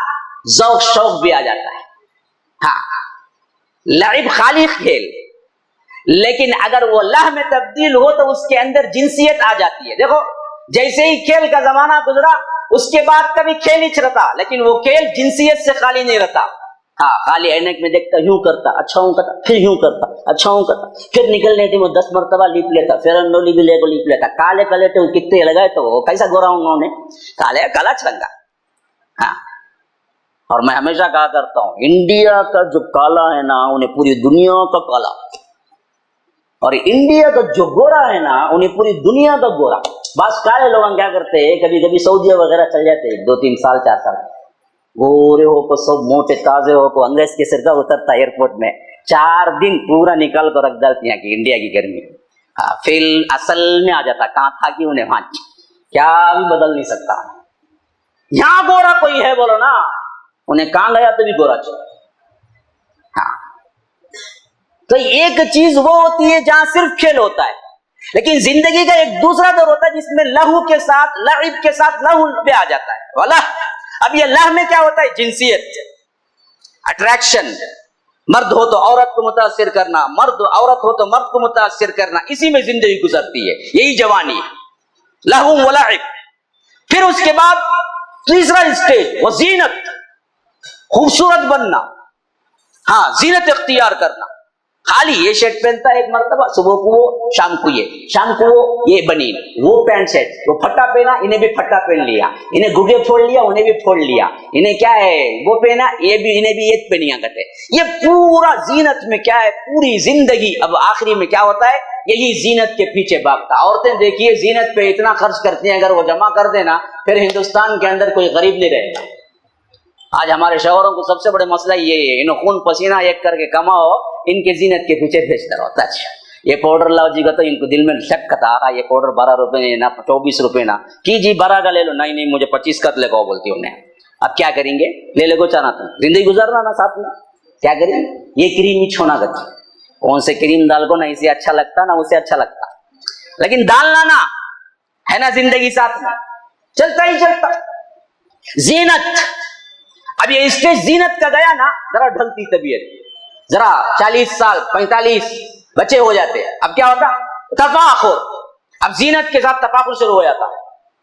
ذوق شوق بھی آ جاتا ہے. ہاں, لعب خالی کھیل, لیکن اگر وہ لہو میں تبدیل ہو تو اس کے اندر جنسیت آ جاتی ہے. دیکھو جیسے ہی کھیل کا زمانہ گزرا اس کے بعد کبھی کھیل ہی رہتا, لیکن وہ کھیل جنسیت سے خالی نہیں رہتا. ہاں, خالی اینک میں دیکھتا, یوں کرتا, اچھا ہوں کرتا, پھر یوں کرتا, اچھا ہوں کرتا, پھر نکلنے تھی وہ 10 مرتبہ لیپ لیتا, پھر انڈولی بھی لے کو لیپ لیتا. کالے کلے تو کتنے لگائے تو وہ کیسا گورا ہوں انہوں نے, کالے کالا چرنگا. ہاں, اور میں ہمیشہ کہا کرتا ہوں انڈیا کا جو کالا ہے نا انہیں پوری دنیا کا کالا, اور انڈیا کا جو گورا ہے نا انہیں پوری دنیا کا گورا. بعض کالے لوگ کیا کرتے ہیں, کبھی کبھی سعودیہ وغیرہ چل جاتے ہیں 2-3 سال 4 سال, گورے ہو کو سب موٹے تازے ہو کو انگریز کے سر کا اترتا ایئرپورٹ میں, 4 دن پورا نکال کر رکھ ڈالتی ہیں کہ انڈیا کی گرمی. ہاں, پھر اصل میں آ جاتا, کہاں تھا کہ انہیں وہاں کیا بھی بدل نہیں سکتا. یہاں گورا کوئی ہے بولو نا, انہیں کہاں گیا تو بھی گورا چل. ہاں, تو ایک چیز وہ ہوتی ہے جہاں صرف کھیل ہوتا ہے, لیکن زندگی کا ایک دوسرا دور ہوتا ہے جس میں لہو کے ساتھ, لعب کے ساتھ لہو پہ آ جاتا ہے. والا اب یہ لہو میں کیا ہوتا ہے؟ جنسیت, اٹریکشن. مرد ہو تو عورت کو متاثر کرنا, مرد عورت ہو تو مرد کو متاثر کرنا, اسی میں زندگی گزرتی ہے. یہی جوانی ہے, لہو و لعب. پھر اس کے بعد تیسرا اسٹیج وہ زینت, خوبصورت بننا. ہاں, زینت اختیار کرنا. خالی یہ شرٹ پہنتا ہے ایک مرتبہ, صبح کو وہ, شام کو یہ, شام کو یہ بنین, وہ پینٹ شرٹ, وہ پھٹا پہنا, انہیں بھی پھٹا پہن لیا, انہیں گھگے پھوڑ لیا, انہیں بھی پھوڑ لیا, انہیں کیا ہے وہ پہنا, یہ بھی, انہیں بھی یہ پہنیا کرتے. یہ پورا زینت میں کیا ہے, پوری زندگی. اب آخری میں کیا ہوتا ہے, یہی زینت کے پیچھے بھاگتا. عورتیں دیکھیے زینت پہ اتنا خرچ کرتی ہیں, اگر وہ جمع کر دینا پھر ہندوستان کے اندر کوئی غریب نہیں رہے گا. آج ہمارے شوہروں کو سب سے بڑے مسئلہ یہ ہے, انہوں خون پسینہ ایک کر کے کماؤ, ان کے زینت کے پیچھے بھیجتا رہتا ہے. اچھا یہ پاؤڈر لاؤ جی کا, تو ان کو دل میں شک تھا, یہ پاؤڈر 12 روپے نہ 24 روپے نہ کی جی, 12 کا لے لو, نہیں مجھے 25 کا لے کو بولتی انہیں. اب کیا کریں گے, لے لے کو چاہنا تھا, زندگی گزارنا نا ساتھ میں, کیا کریں گے. یہ کریم ہی چھونا کرتی, کون سے کریم ڈال کو, نہ اسے اچھا لگتا نہ اسے اچھا لگتا, لیکن ڈالنا نا ہے نا زندگی ساتھ میں چلتا ہی چلتا. زینت, اب یہ اسٹیج زینت کا گیا نا, ذرا ڈھلتی طبیعت, ذرا 40 سال 45 بچے ہو جاتے. اب کیا ہوتا, تفاخر. اب زینت کے ساتھ تفاخر شروع ہو جاتا.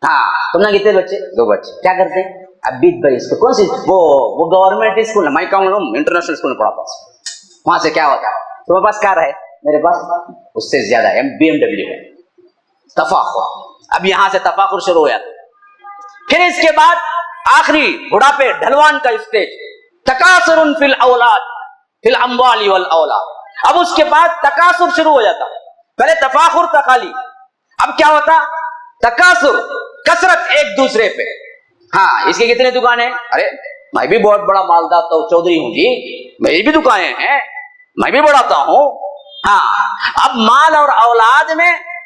ہاں, تم نے کتنے بچے؟ 2 بچے. کیا کرتے ہیں اب 20 22 کو, کون سی وہ گورنمنٹ اسکول, میں کہوں انٹرنیشنل اسکول میں پڑھاتا ہوں, وہاں سے کیا ہوتا ہے, تمہارے پاس کار ہے, میرے پاس اس سے زیادہ ہے, BMW ہے. تفاخر, اب یہاں سے تفاخر شروع ہو جاتا. پھر اس کے بعد آخری بڑھاپے ڈھلوان کا اسٹیج, تکاثر فی الاولاد فی الاموال والاولاد. اب اس کے بعد تکاثر شروع ہو جاتا. پہلے تفاخر تھا خالی, اب کیا ہوتا, تکاثر, کثرت ایک دوسرے پہ. ہاں, اس کی کتنے دکانیں, ارے میں بھی بہت بڑا مالدار چودھری ہوں جی, میری بھی دکانیں ہیں, میں بھی بڑھاتا ہوں. ہاں, اب مال اور اولاد میں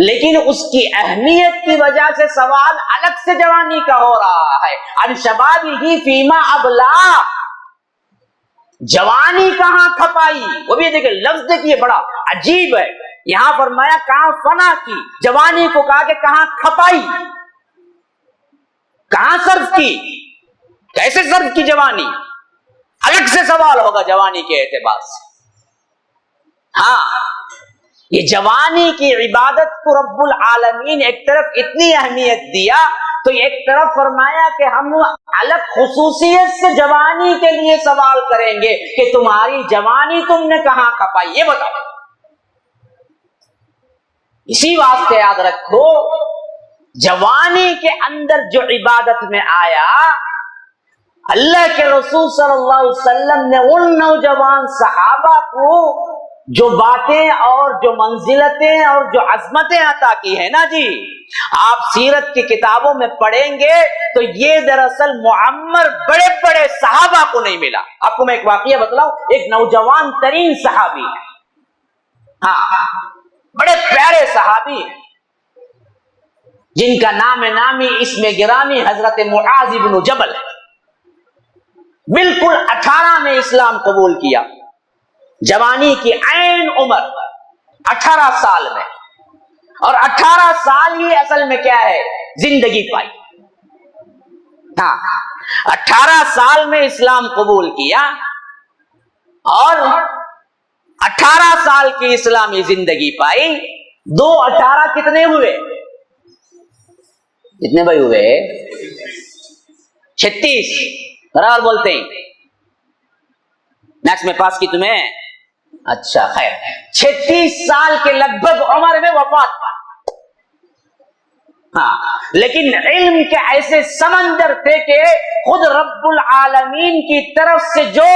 لیکن اس کی اہمیت کی وجہ سے سوال الگ سے جوانی کا ہو رہا ہے. ان شبابہ فیما ابلا، جوانی کہاں کھپائی. وہ بھی دیکھیں لفظ دیکھیے بڑا عجیب ہے. یہاں فرمایا کہاں فنا کی، جوانی کو کہا کہ کہاں کھپائی، کہاں صرف کی، کیسے صرف کی جوانی. الگ سے سوال ہوگا جوانی کے اعتبار سے. ہاں یہ جوانی کی عبادت کو رب العالمین ایک طرف اتنی اہمیت دیا تو ایک طرف فرمایا کہ ہم الگ خصوصیت سے جوانی کے لیے سوال کریں گے کہ تمہاری جوانی تم نے کہاں کھپائی، یہ بتاؤ. اسی واسطے یاد رکھو جوانی کے اندر جو عبادت میں آیا، اللہ کے رسول صلی اللہ علیہ وسلم نے ان نوجوان صحابہ کو جو باتیں اور جو منزلتیں اور جو عظمتیں عطا کی ہیں نا جی، آپ سیرت کی کتابوں میں پڑھیں گے تو یہ دراصل معمر بڑے بڑے صحابہ کو نہیں ملا. آپ کو میں ایک واقعہ بتلاؤں. ایک نوجوان ترین صحابی ہے، ہاں بڑے پیارے صحابی ہیں جن کا نام نامی اسم گرامی حضرت معاذ بن جبل ہے. بالکل 18 میں اسلام قبول کیا، جوانی کی عین عمر 18 سال میں، اور 18 سال ہی اصل میں کیا ہے زندگی پائی. ہاں 18 سال میں اسلام قبول کیا اور 18 سال کی اسلامی زندگی پائی. 2 18 کتنے ہوئے؟ کتنے بھائی ہوئے؟ 36. برابر بولتے ہیں. نیکسٹ میں پاس کی تمہیں. اچھا خیر، 36 سال کے لگ بھگ عمر میں وفات پا. ہاں لیکن علم کے ایسے سمندر تھے کہ خود رب العالمین کی طرف سے جو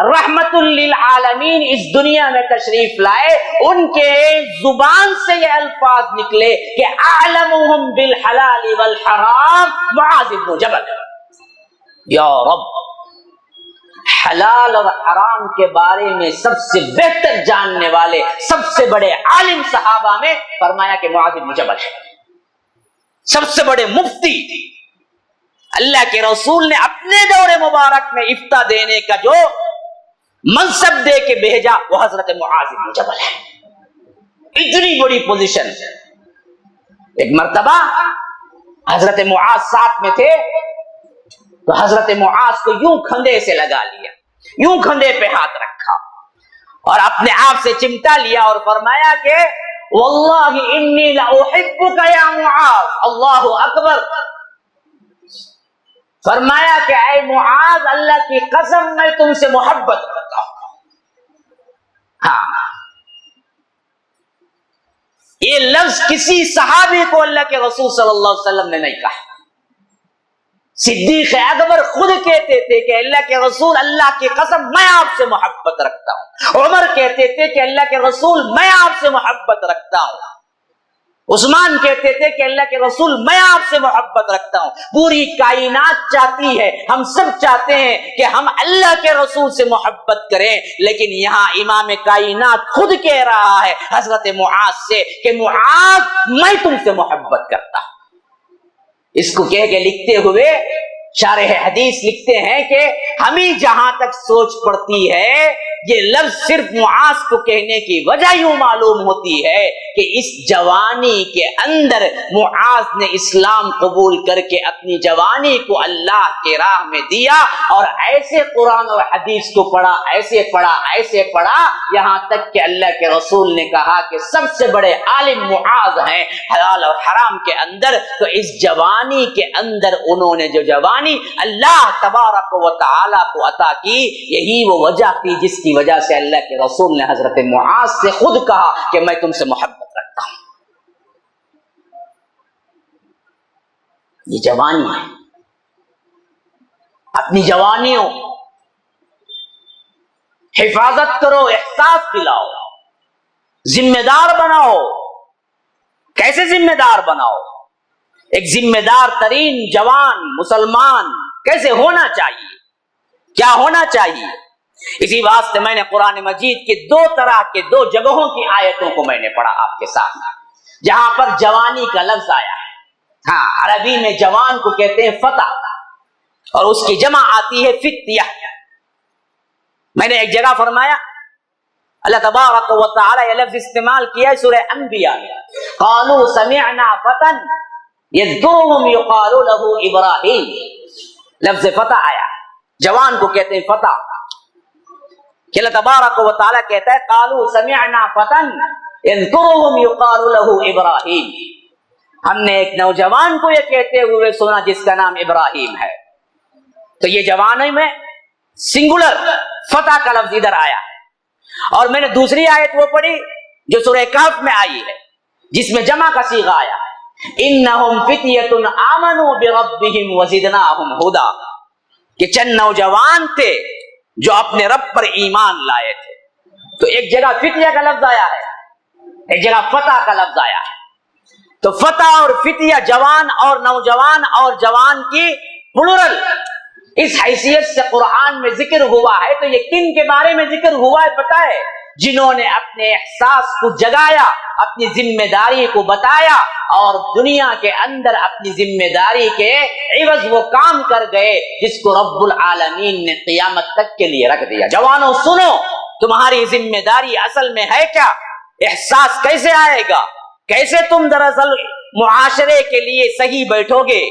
رحمت للعالمین اس دنیا میں تشریف لائے، ان کے زبان سے یہ الفاظ نکلے کہ اعلمهم بالحلال والحرام معاذ بن جبل. یا رب، حلال اور حرام کے بارے میں سب سے بہتر جاننے والے سب سے بڑے عالم صحابہ میں فرمایا کہ معاذ بن جبل ہے. سب سے بڑے مفتی اللہ کے رسول نے اپنے دور مبارک میں افتاء دینے کا جو منصب دے کے بھیجا وہ حضرت معاذ بن جبل ہے. اتنی بڑی پوزیشن. ایک مرتبہ حضرت معاذ ساتھ میں تھے تو حضرت معاذ کو یوں کھندے سے لگا لیا، یوں کھندے پہ ہاتھ رکھا اور اپنے آپ سے چمٹا لیا اور فرمایا کہ واللہ انی لاحبک یا معاذ. اللہ اکبر. فرمایا کہ اے معاذ، اللہ کی قسم میں تم سے محبت کرتا ہوں. ہاں یہ لفظ کسی صحابی کو اللہ کے رسول صلی اللہ علیہ وسلم نے نہیں کہا. صدیق اکبر خود کہتے تھے کہ اللہ کے رسول، اللہ کی قسم میں آپ سے محبت رکھتا ہوں. عمر کہتے تھے کہ اللہ کے رسول میں آپ سے محبت رکھتا ہوں. عثمان کہتے تھے کہ اللہ کے رسول میں آپ سے محبت رکھتا ہوں. پوری کائنات چاہتی ہے، ہم سب چاہتے ہیں کہ ہم اللہ کے رسول سے محبت کریں، لیکن یہاں امام کائنات خود کہہ رہا ہے حضرت معاذ سے کہ معاذ میں تم سے محبت کرتا ہوں. اس کو کہہ کے لکھتے ہوئے شارح حدیث لکھتے ہیں کہ ہمیں جہاں تک سوچ پڑتی ہے یہ لفظ صرف معاذ کو کہنے کی وجہ یوں معلوم ہوتی ہے کہ اس جوانی کے اندر معاذ نے اسلام قبول کر کے اپنی جوانی کو اللہ کے راہ میں دیا اور ایسے قرآن اور حدیث کو پڑھا، ایسے پڑھا یہاں تک کہ اللہ کے رسول نے کہا کہ سب سے بڑے عالم معاذ ہیں حلال اور حرام کے اندر. تو اس جوانی کے اندر انہوں نے جو جوانی اللہ تبارک و تعالی کو عطا کی، یہی وہ وجہ تھی جس کی وجہ سے اللہ کے رسول نے حضرت معاذ سے خود کہا کہ میں تم سے محبت رکھتا ہوں. یہ جوانی ہے. اپنی جوانیوں حفاظت کرو، احساس دلاؤ، ذمہ دار بناؤ. کیسے ذمہ دار بناؤ؟ ایک ذمہ دار ترین جوان مسلمان کیسے ہونا چاہیے، کیا ہونا چاہیے؟ اسی واسطے میں نے قرآن مجید کے 2 طرح کے 2 جگہوں کی آیتوں کو میں نے پڑھا آپ کے ساتھ. جہاں پر جوانی کا لفظ آیا ہے. ہاں، عربی میں جوان کو کہتے ہیں فتح اور اس کی جمع آتی ہے فتیہ. میں نے ایک جگہ فرمایا اللہ تبارک و تعالی یہ لفظ استعمال کیا ہے سورہ انبیاء میں. قالوا سمعنا فتى يذكرهم يقال له ابراہیم. لفظ فتح آیا ہے، جوان کو کہتے ہیں فتح. کہ اللہ تبارک و تعالی کہتا ہے قالوا سمعنا فتى يذكرهم يقال له ابراہیم. ہم نے ایک نوجوان کو یہ کہتے ہوئے سنا جس کا نام ابراہیم ہے. تو یہ جوانی میں سنگولر فتح کا لفظ ادھر آیا ہے. اور میں نے دوسری آیت وہ پڑھی جو سورہ کہف میں آئی ہے جس میں جمع کا صیغہ آیا ہے انہم فتیۃ آمنوا بربہم وزدناہم ھدا. کہ چند نوجوان تھے جو اپنے رب پر ایمان لائے تھے. تو ایک جگہ فتیہ کا لفظ آیا ہے، ایک جگہ فتح کا لفظ آیا ہے. تو فتح اور فتیہ جوان اور نوجوان اور جوان کی پلورل اس حیثیت سے قرآن میں ذکر ہوا ہے. تو یہ کن کے بارے میں ذکر ہوا ہے پتہ ہے؟ جنہوں نے اپنے احساس کو جگایا، اپنی ذمہ داری کو بتایا اور دنیا کے اندر اپنی ذمہ داری کے عوض وہ کام کر گئے جس کو رب العالمین نے قیامت تک کے لیے رکھ دیا. جوانوں سنو، تمہاری ذمہ داری اصل میں ہے کیا؟ احساس کیسے آئے گا؟ کیسے تم دراصل معاشرے کے لیے صحیح بیٹھو گے،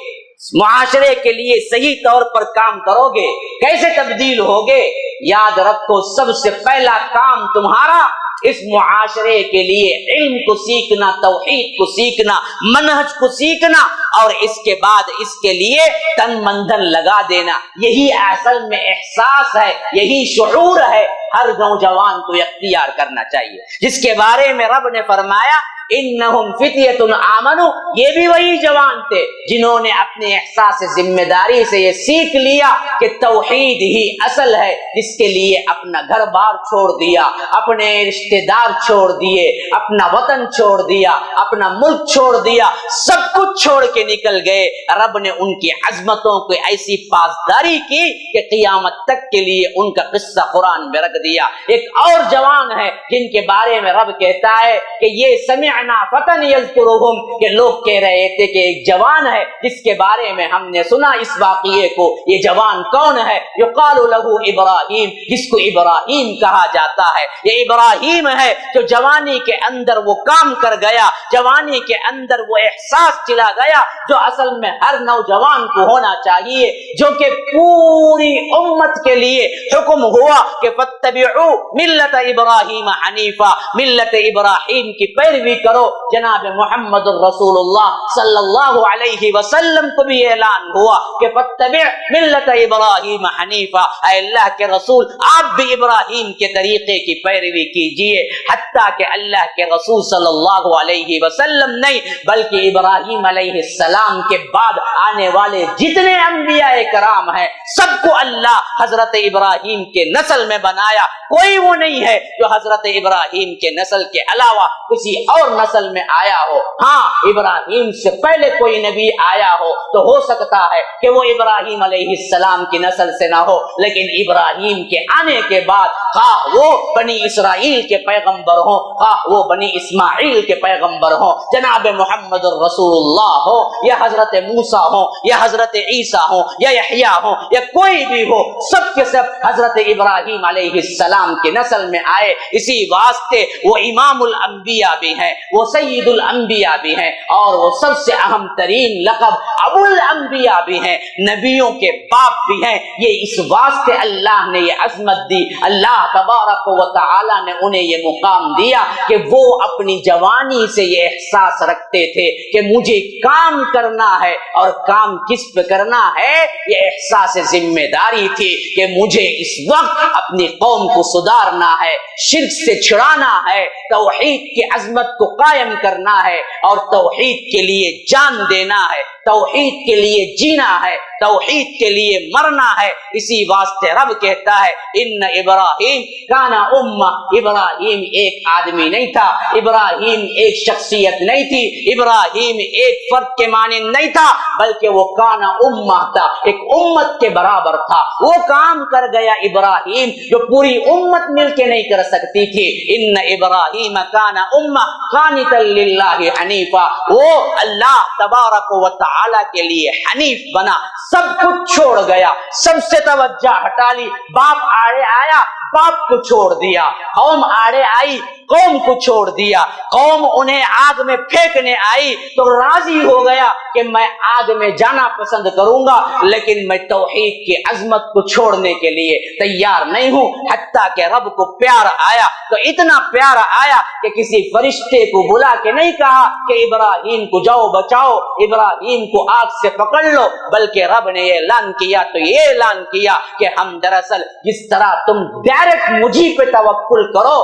معاشرے کے لیے صحیح طور پر کام کرو گے، کیسے تبدیل ہوگے؟ یاد رکھو سب سے پہلا کام تمہارا اس معاشرے کے لیے علم کو سیکھنا، توحید کو سیکھنا، منہج کو سیکھنا اور اس کے بعد اس کے لیے تن من دھن لگا دینا. یہی اصل میں احساس ہے، یہی شعور ہے ہر نوجوان کو اختیار کرنا چاہیے، جس کے بارے میں رب نے فرمایا انہم فتیۃ آمنوا. یہ بھی وہی جوان تھے جنہوں نے اپنے احساس ذمہ داری سے یہ سیکھ لیا کہ توحید ہی اصل ہے، جس کے لیے اپنا گھر بار چھوڑ دیا، اپنے رشتہ دار چھوڑ دیے، اپنا وطن چھوڑ دیا، اپنا ملک چھوڑ دیا، سب کچھ چھوڑ کے نکل گئے. رب نے ان کی عظمتوں کو ایسی پاسداری کی کہ قیامت تک کے لیے ان کا قصہ قرآن میں رکھ دیا. ایک اور جوان ہے جن کے بارے میں رب کہتا ہے کہ یہ سمعنا فتن یذکرہم، کہ لوگ کہہ رہے تھے کہ ایک جوان ہے جس کے بارے میں ہم نے سنا اس واقعے کو. یہ جوان کون ہے؟ یقال لہ ابراہیم، جس کو ابراہیم کہا جاتا ہے. یہ ابراہیم ہے جو جوانی کے اندر وہ کام کر گیا، جوانی کے اندر وہ احساس چلا گیا جو اصل میں ہر نوجوان کو ہونا چاہیے، جو کہ پوری امت کے لیے حکم ہوا کہ فاتبعوا ملت ابراہیم حنیفا، ملت ابراہیم کی پیروی کرو. جناب محمد الرسول اللہ صلی اللہ علیہ وسلم کو بھی اعلان ہوا کہ فاتبع ملت ابراہیم حنیفا. اے اللہ کے رسول آپ بھی ابراہیم کے طریقے کی پیروی کیجئے. حتیٰ کہ اللہ کے رسول صلی اللہ علیہ وسلم نہیں بلکہ ابراہیم علیہ السلام کے بعد آنے والے جتنے انبیاء کرام ہیں سب کو اللہ حضرت ابراہیم کے نسل میں بنایا. کوئی وہ نہیں ہے جو حضرت ابراہیم کے نسل کے علاوہ کسی اور نسل میں آیا ہو. ہاں ابراہیم سے پہلے کوئی نبی آیا ہو تو ہو سکتا ہے کہ وہ ابراہیم علیہ السلام کی نسل سے نہ ہو، لیکن ابراہیم کے آنے کے بعد خواہ وہ بنی اسرائیل کے پیغمبر ہوں، خواہ وہ بنی اسماعیل کے پیغمبر ہوں، جناب محمد الرسول اللہ ہو یا حضرت موسیٰ ہو یا حضرت عیسیٰ ہو یا یحییٰ ہو یا کوئی بھی ہو، سب کے سب حضرت ابراہیم علیہ السلام کی نسل میں آئے. اسی واسطے وہ امام الانبیاء بھی ہیں، وہ سید الانبیاء بھی ہیں اور وہ سب سے اہم ترین لقب ابو الانبیاء بھی ہیں، نبیوں کے باپ بھی ہیں. یہ اس واسطے اللہ نے یہ عظمت دی، اللہ تبارک و تعالی نے انہیں یہ مقام دیا کہ وہ اپنی جوانی سے یہ احساس رکھتے تھے کہ مجھے کام کرنا ہے. اور کام کس پہ کرنا ہے؟ یہ احساس ذمہ داری تھی کہ مجھے اس وقت اپنی قوم کو سدھارنا ہے، شرک سے چھڑانا ہے، توحید کی عظمت کو قائم کرنا ہے اور توحید کے لیے جان دینا ہے، توحید کے لیے جینا ہے، توحید کے لیے مرنا ہے. اسی واسطے رب کہتا ہے ان ابراہیم کانا امہ، ابراہیم ایک آدمی نہیں تھا، ابراہیم ایک شخصیت نہیں تھی، ابراہیم ایک فرد کے مانند نہیں تھا، بلکہ وہ کانا امہ تھا، ایک امت کے برابر تھا. وہ کام کر گیا ابراہیم جو پوری امت مل کے نہیں کر سکتی تھی. ان ابراہیم کانا امہ قانتا للہ حنیفا، وہ اللہ تبارک و تعالی کے لیے حنیف بنا، سب کچھ چھوڑ گیا، سب سے توجہ ہٹا لی. باپ آڑے آیا، باپ کو چھوڑ دیا. قوم آڑے آئی، قوم کو چھوڑ دیا. قوم انہیں آگ میں پھینکنے آئی تو راضی ہو گیا کہ میں آگ میں جانا پسند کروں گا، لیکن میں توحید کی عظمت کو چھوڑنے کے لیے تیار نہیں ہوں. حتیٰ کہ رب کو پیار آیا تو اتنا پیار آیا کہ کسی فرشتے کو بلا کے نہیں کہا کہ ابراہیم کو جاؤ بچاؤ، ابراہیم کو آگ سے پکڑ لو، بلکہ رب نے یہ اعلان کیا تو یہ اعلان کیا کہ ہم دراصل جس طرح تم ڈائریکٹ مجھے پہ توکل کرو،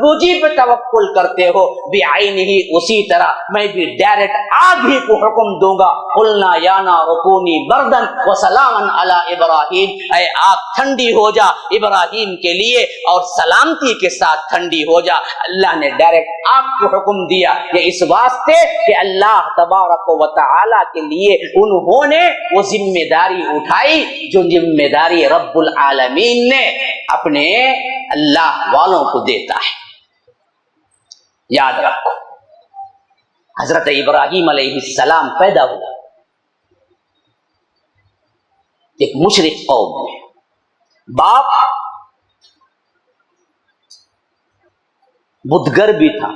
مجھے پہ توکل کرتے ہو، بعین ہی اسی طرح میں بھی ڈائریکٹ آگ ہی کو حکم دوں گا. قلنا یا نار کونی بردن وسلاما علی ابراہیم، اے آگ ٹھنڈی ہو جا ابراہیم کے لیے اور سلامتی کے ساتھ ٹھنڈی ہو جا. اللہ نے ڈائریکٹ آگ کو حکم دیا. یہ اس واسطے کہ اللہ تبارک و تعالی کے لیے انہوں نے وہ ذمہ داری اٹھائی جو ذمہ داری رب العالمین نے اپنے اللہ والوں کو دیتا ہے. یاد رکھو حضرت ابراہیم علیہ السلام پیدا ہوا ایک مشرک قوم میں. باپ بدگر بھی تھا،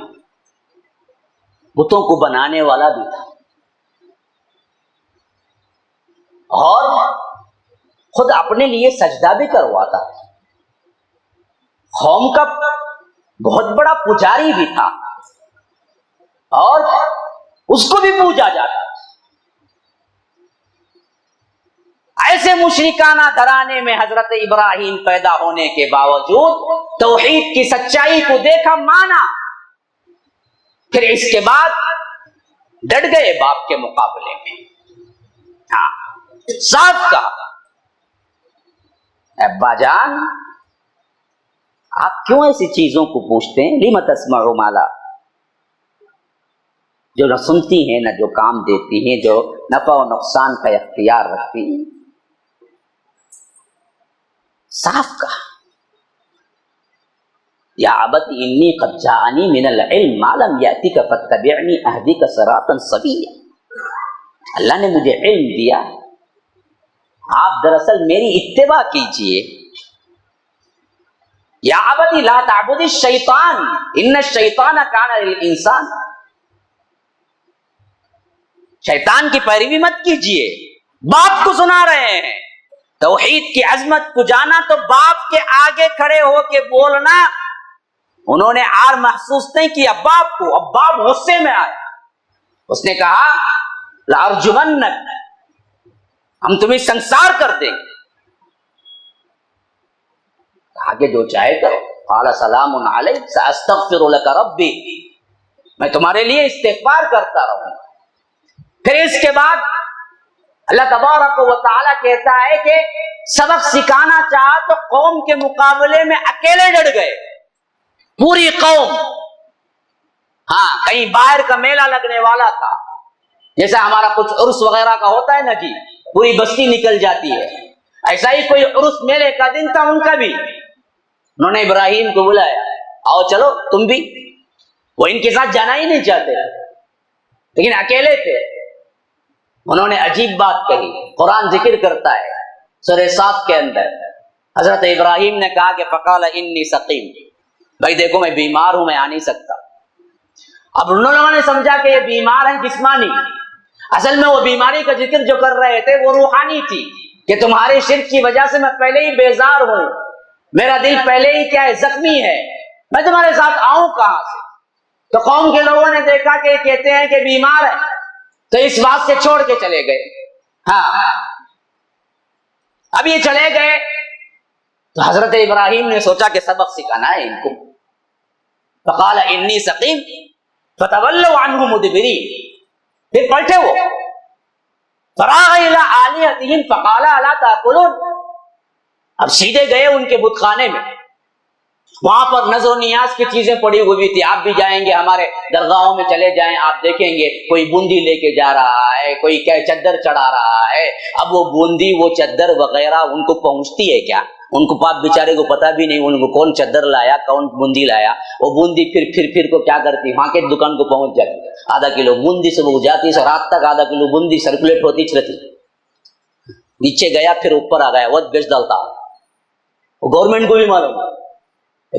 بتوں کو بنانے والا بھی تھا، اور خود اپنے لیے سجدہ بھی کرواتا تھا. قوم کا بہت بڑا پجاری بھی تھا اور اس کو بھی پوجا جاتا تھا. ایسے مشرکانہ گھرانے میں حضرت ابراہیم پیدا ہونے کے باوجود توحید کی سچائی کو دیکھا، مانا، پھر اس کے بعد ڈٹ گئے باپ کے مقابلے میں. ہاں صاف کہا ابا جان آپ کیوں ایسی چیزوں کو پوچھتے ہیں؟ لم تسمعوا ما لا، جو نہ سنتی ہیں نہ جو کام دیتی ہیں، جو نفع و نقصان کا اختیار رکھتی ہیں. صاف کہا یا ابت انی قد جاءنی من العلم ما لم یأتک فاتبعنی اہدک صراطا سویا. اللہ نے مجھے علم دیا، آپ دراصل میری اتباع کیجئے. یا ابتی لا تعبد الشیطان ان الشیطان کان للانسان، شیطان کی پیروی مت کیجئے. باپ کو سنا رہے ہیں توحید کی عظمت کو جانا تو باپ کے آگے کھڑے ہو کے بولنا انہوں نے عار محسوس نہیں کیا باپ کو. اب باپ غصے میں آئے، اس نے کہا لارجمنک، ہم تمہیں سنسار کر دیں گے. کہا کہ جو چاہے کرو. قال سلام علیک ساستغفر لک ربی، میں تمہارے لیے استغفار کرتا رہوں. پھر اس کے بعد اللہ تبارک و تعالی کہتا ہے کہ سبق سکھانا چاہا تو قوم کے مقابلے میں اکیلے ڈٹ گئے. پوری قوم، ہاں کہیں باہر کا میلہ لگنے والا تھا، جیسا ہمارا کچھ عرس وغیرہ کا ہوتا ہے نا جی، پوری بستی نکل جاتی ہے، ایسا ہی کوئی عرس میلے کا دن تھا ان کا بھی. انہوں نے ابراہیم کو بلایا، آؤ چلو تم بھی. وہ ان کے ساتھ جانا ہی نہیں چاہتے لیکن اکیلے تھے. انہوں نے عجیب بات کہی، قرآن ذکر کرتا ہے سورہ صاد کے اندر. حضرت ابراہیم نے کہا کہ فقال انی سقیم، بھائی دیکھو میں بیمار ہوں، میں آ نہیں سکتا. اب ان لوگوں نے سمجھا کہ یہ بیمار ہیں جسمانی، اصل میں وہ بیماری کا ذکر جو کر رہے تھے وہ روحانی تھی کہ تمہارے شرک کی وجہ سے میں پہلے ہی بیزار ہوں، میرا دل پہلے ہی کیا ہے زخمی ہے، میں تمہارے ساتھ آؤں کہاں سے. تو قوم کے لوگوں نے دیکھا کہ کہتے ہیں کہ بیمار ہے تو اس بات سے چھوڑ کے چلے گئے. ہاں اب یہ چلے گئے تو حضرت ابراہیم نے سوچا کہ سبق سکھانا ہے ان کو. فقال انی سقیم، فتولوا عنہ مدبرین، پھر پلٹے وہ فراغ الی آلہتہم فقال الا تاکلون. اب سیدھے گئے ان کے بت خانے میں. وہاں پر نظر و نیاز کی چیزیں پڑی ہوئی تھی. آپ بھی جائیں گے ہمارے درگاہوں میں چلے جائیں, آپ دیکھیں گے کوئی بوندی لے کے جا رہا ہے, کوئی چادر چڑھا رہا ہے. اب وہ بوندی وہ چادر وغیرہ ان کو پہنچتی ہے کیا؟ ان کو پاپ بیچارے کو پتا بھی نہیں ان کو کون چادر لایا کون بوندی لایا. وہ بوندی پھر کو کیا کرتی, وہاں کے دکان کو پہنچ جاتی. آدھا کلو بوندی سے وہ جاتی سے رات تک آدھا کلو بوندی سرکولیٹ ہوتی چلتی. نیچے گیا پھر اوپر آ گیا, وہ بیچ ڈالتا. وہ گورنمنٹ کو بھی معلوم ہے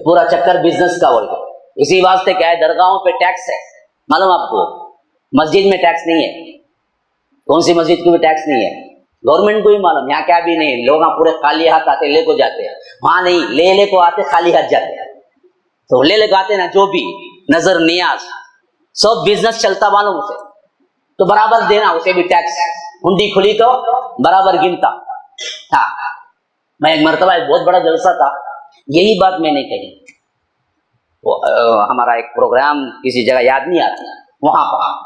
پورا چکر بزنس کا. بول کے اسی واسطے کیا ہے درگاہوں پہ ٹیکس ہے, معلوم آپ کو. مسجد میں ٹیکس نہیں ہے, کون سی مسجد کو بھی ٹیکس نہیں ہے, گورنمنٹ کو بھی معلوم. یہاں کیا بھی نہیں, لوگ پورے خالی ہاتھ آتے لے کو جاتے ہیں. وہاں نہیں, لے کو آتے خالی ہاتھ جاتے ہیں. تو لے کے آتے نا جو بھی نظر نیاز سب بزنس چلتا معلوم اسے, تو برابر دینا اسے بھی ٹیکس. ہنڈی کھلی تو برابر گنتا. ہاں میں ایک مرتبہ ایک بہت بڑا جلسہ تھا, یہی بات میں نے کہی. ہمارا ایک پروگرام کسی جگہ یاد نہیں آتی, وہاں پر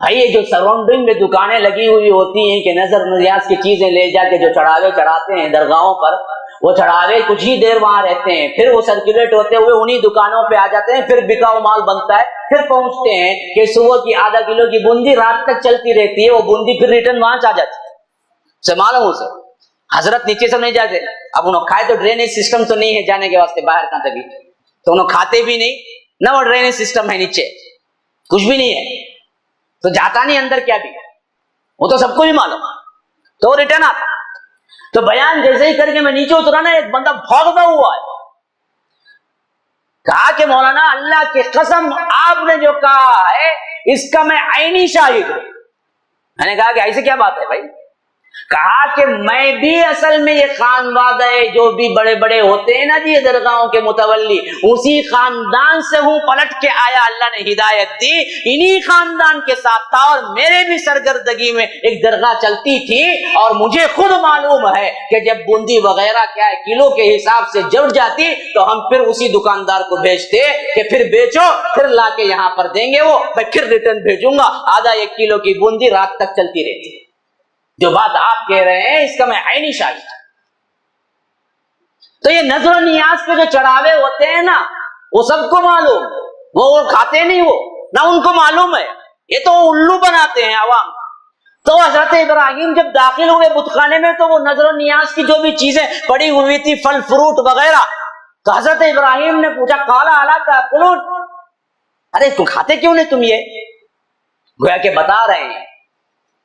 یہ جو سراؤنڈنگ میں دکانیں لگی ہوئی ہوتی ہیں کہ نظر نیاز کی چیزیں لے جا کے جو چڑھاوے چڑھاتے ہیں درگاہوں پر, وہ چڑھاوے کچھ ہی دیر وہاں رہتے ہیں, پھر وہ سرکولیٹ ہوتے ہوئے انہی دکانوں پہ آ جاتے ہیں, پھر بکاؤ مال بنتا ہے. پھر پہنچتے ہیں کہ صبح کی آدھا کلو کی بوندی رات تک چلتی رہتی ہے. وہ بوندی پھر ریٹرن وہاں آ جاتی ہے. سے معلوم اسے حضرت نیچے سے نہیں جاتے. اب انہوں کھائے تو ڈرینیج سسٹم تو نہیں ہے جانے کے واسطے باہر کہاں تک, تو انہوں کھاتے بھی نہیں نہ, وہ ڈرینیج سسٹم ہے نیچے کچھ بھی نہیں ہے, تو جاتا نہیں اندر کیا بھی, وہ تو سب کو بھی معلوم. تو ریٹرن آتا. تو بیان جیسے ہی کر کے میں نیچے اترا نا, ایک بندہ بھاگتا ہوا ہے. کہا کہ مولانا اللہ کی قسم آپ نے جو کہا ہے اس کا میں عینی شاہد ہوں. میں نے کہا کہ ایسے کیا بات ہے بھائی؟ کہا کہ میں بھی اصل میں یہ خانوادہ ہے جو بھی بڑے بڑے ہوتے ہیں نا جی درگاہوں کے متولی, اسی خاندان سے ہوں, پلٹ کے آیا, اللہ نے ہدایت دی, انہی خاندان کے ساتھ تھا. اور میرے بھی سرگردگی میں ایک درگاہ چلتی تھی, اور مجھے خود معلوم ہے کہ جب بوندی وغیرہ کیا ہے کلو کے حساب سے جڑ جاتی تو ہم پھر اسی دکاندار کو بھیجتے کہ پھر بیچو, پھر لا کے یہاں پر دیں گے, وہ میں پھر ریٹرن بھیجوں گا. آدھا 1 کلو کی بوندی رات تک چلتی رہتی. جو بات آپ کہہ رہے ہیں اس کا میں عینی شاہد. تو یہ نظر و نیاز کے جو چڑھاوے ہوتے ہیں نا, وہ سب کو معلوم, وہ کھاتے نہیں, وہ نہ ان کو معلوم ہے, یہ تو الو بناتے ہیں عوام. تو حضرت ابراہیم جب داخل ہوئے بت خانے میں تو وہ نظر و نیاز کی جو بھی چیزیں پڑی ہوئی تھی, پھل فروٹ وغیرہ, تو حضرت ابراہیم نے پوچھا قال الا تاکلون, ارے تم کھاتے کیوں نہیں تم؟ یہ گویا کہ بتا رہے ہیں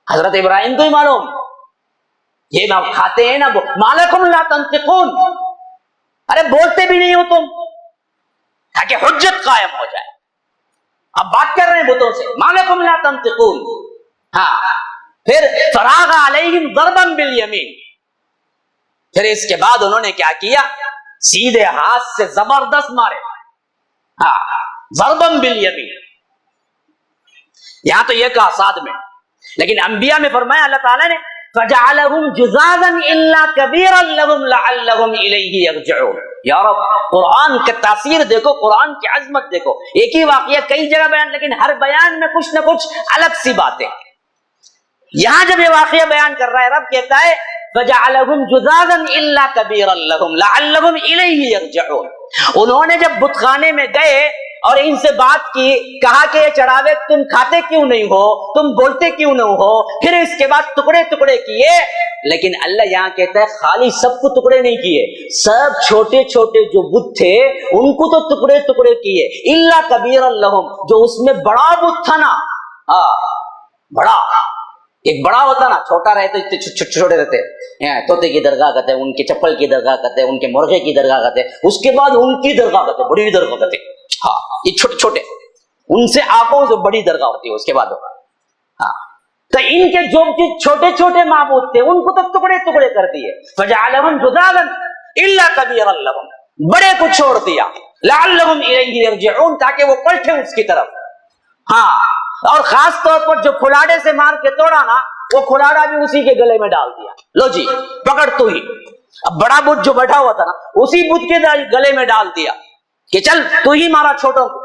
حضرت ابراہیم کو ہی معلوم, یہ کھاتے ہیں نا. مالکم لا تنطقون, ارے بولتے بھی نہیں ہو تم, تاکہ حجت قائم ہو جائے. اب بات کر رہے ہیں بتوں سے, مالکم لا تنطقون. ہاں پھر فراغ علیہم ضربا بالیمین, پھر اس کے بعد انہوں نے کیا کیا, سیدھے ہاتھ سے زبردست مارے. ہاں ضربا بالیمین. یہاں تو یہ کہا ساتھ میں, لیکن انبیاء میں فرمایا اللہ تعالیٰ نے فَجَعَلَهُمْ جُذَاذًا إِلَّا كَبِيرًا لَهُمْ لَعَلَّهُمْ إِلَيْهِ يَرْجِعُونَ. یا رب قرآن کی تاثیر دیکھو, قرآن کی عظمت دیکھو. ایک ہی واقعہ کئی جگہ بیان, لیکن ہر بیان میں کچھ نہ کچھ الگ سی باتیں. یہاں جب یہ واقعہ بیان کر رہا ہے, رب کہتا ہے فَجَعَلَهُمْ جُذَاذًا إِلَّا كَبِيرًا لَهُمْ لَعَلَّهُمْ إِلَيْهِ يَرْجِعُونَ. انہوں نے جب بت خانے میں گئے اور ان سے بات کی, کہا کہ یہ چڑھاوے تم کھاتے کیوں نہیں ہو, تم بولتے کیوں نہ ہو, پھر اس کے بعد ٹکڑے ٹکڑے کیے. لیکن اللہ یہاں کہتا ہے خالی سب کو ٹکڑے نہیں کیے, سب چھوٹے چھوٹے جو بت تھے ان کو تو ٹکڑے ٹکڑے کیے. الا کبیرا لہم, جو اس میں بڑا بت تھا نا, بڑا ایک بڑا ہوتا نا, چھوٹا رہتے چھوٹے رہتے, طوطے کی درگاہ کہتے ہیں, ان کے چپل کی درگاہ کہتے ہیں, ان کے مرغے کی درگاہ کہتے ہیں, اس کے بعد ان کی درگاہ کہتے ہیں, بڑی درگاہ کہتے ہیں. ہاں یہ چھوٹے چھوٹے, ان سے آنکھوں سے بڑی درگاہ ہوتی ہے اس کے بعد ہوگا. ہاں تو ان کے جو چھوٹے چھوٹے معبود تھے ان کو تو ٹکڑے ٹکڑے کر دیے. فجعلهم جذاذا الا كبيرا لهم, بڑے کو چھوڑ دیا. لعلهم اليه يرجعون, تاکہ وہ پلٹے اس کی طرف. ہاں اور خاص طور پر جو کھلاڑے سے مار کے توڑا نا, وہ کھلاڑا بھی اسی کے گلے میں ڈال دیا. لو جی پکڑ تو ہی. اب بڑا بت جو بیٹھا ہوا تھا نا, اسی بت کے گلے میں ڈال دیا کہ چل تو ہی مارا چھوٹوں کو.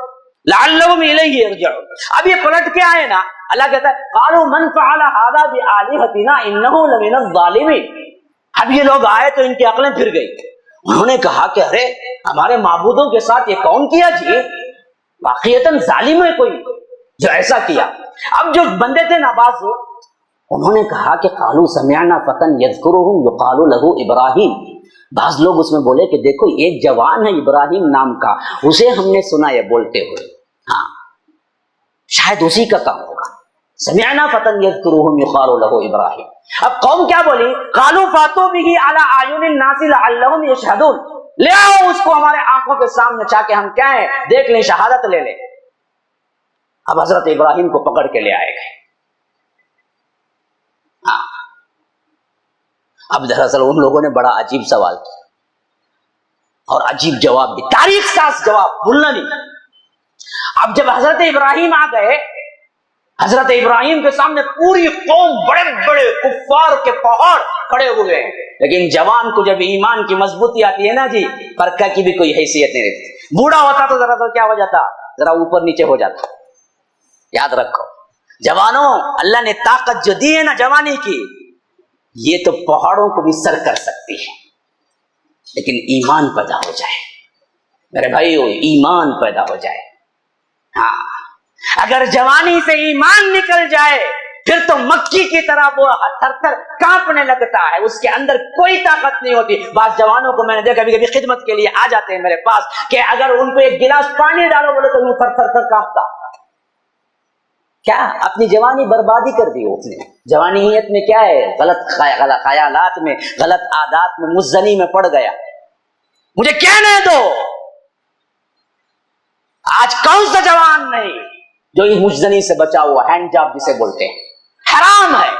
لعلهم الیہ یرجعون. اب یہ پلٹ کے آئے نا, اللہ کہتا ہے قالوا من فعل هذا بآلهتنا انه لمن الظالمین. اب یہ لوگ آئے تو ان کی عقلیں پھر گئی. انہوں نے کہا کہ ارے ہمارے معبودوں کے ساتھ یہ کون کیا جی؟ واقعتاً ظالم ہے کوئی جو ایسا کیا. اب جو بندے تھے ناباز انہوں نے کہا کہ قالوا سمعنا فتى يذكرهم يقال له ابراہیم. بعض لوگ اس میں بولے کہ دیکھو ایک جوان ہے ابراہیم نام کا, اسے ہم نے سنا یہ بولتے ہوئے, ہاں شاید اسی کا کام ہوگا. سمعنا فتى يذكرهم يقال له ابراہیم. اب قوم کیا بولی؟ قالوا فاتوا به على اعين الناس لعلهم يشهدون. لے آؤ اس کو ہمارے آنکھوں کے سامنے چاہ کے ہم کیا ہیں دیکھ لیں, شہادت لے لیں. اب حضرت ابراہیم کو پکڑ کے لے آئے گئے. ہاں اب دراصل ان لوگوں نے بڑا عجیب سوال کیا اور عجیب جواب بھی, تاریخ ساز جواب, بھولنا نہیں. اب جب حضرت ابراہیم آ گئے, حضرت ابراہیم کے سامنے پوری قوم بڑے بڑے کفار کے پہاڑ کھڑے ہوئے ہیں, لیکن جوان کو جب ایمان کی مضبوطی آتی ہے نا جی, پرکھا کی بھی کوئی حیثیت نہیں رہتی. بوڑھا ہوتا تو ذرا تو کیا ہو جاتا, ذرا اوپر نیچے ہو جاتا. یاد رکھو جوانوں, اللہ نے طاقت جو دی ہے نا جوانی کی, یہ تو پہاڑوں کو بھی سر کر سکتی ہے, لیکن ایمان پیدا ہو جائے میرے بھائیو, ایمان پیدا ہو جائے. ہاں اگر جوانی سے ایمان نکل جائے پھر تو مکی کی طرح وہ تھر تھر کانپنے لگتا ہے, اس کے اندر کوئی طاقت نہیں ہوتی. بعض جوانوں کو میں نے دیکھا, کبھی کبھی خدمت کے لیے آ جاتے ہیں میرے پاس, کہ اگر ان کو ایک گلاس پانی ڈالو بولے تو وہ تھر تھر تھر کانپتا. کیا اپنی جوانی بربادی کر دی اس نے. جوانیت میں کیا ہے, غلط خیالات میں, غلط عادات میں, مزنی میں پڑ گیا. مجھے کہنے دو آج کون سا جوان نہیں جو اس مجزنی سے بچا ہوا, ہینڈ جاب جسے بولتے ہیں, حرام ہے.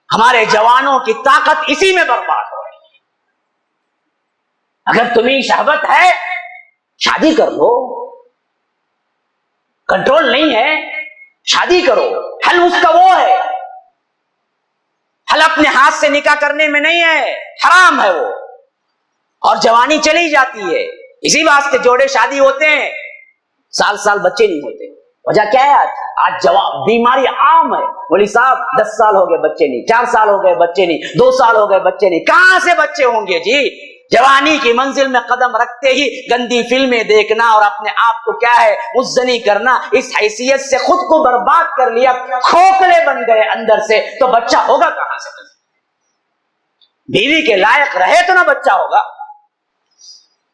ہمارے جوانوں کی طاقت اسی میں برباد ہو رہی ہے. اگر تمہیں شہوت ہے شادی کر لو, کنٹرول نہیں ہے شادی کرو. حل اس کا وہ ہے, حل اپنے ہاتھ سے نکاح کرنے میں نہیں ہے, حرام ہے وہ. اور جوانی چلی جاتی ہے, اسی واسطے جوڑے شادی ہوتے ہیں, سال سال بچے نہیں ہوتے. وجہ کیا ہے؟ آج بیماری عام ہے. بولی صاحب 10 سال ہو گئے بچے نہیں, 4 سال ہو گئے بچے نہیں, 2 سال ہو گئے بچے نہیں. کہاں سے بچے ہوں گے جی؟ جوانی کی منزل میں قدم رکھتے ہی گندی فلمیں دیکھنا اور اپنے آپ کو کیا ہے مزنی کرنا, اس حیثیت سے خود کو برباد کر لیا, کھوکھلے بن گئے اندر سے. تو بچہ ہوگا کہاں سے؟ بیوی کے لائق رہے تو نہ بچہ ہوگا.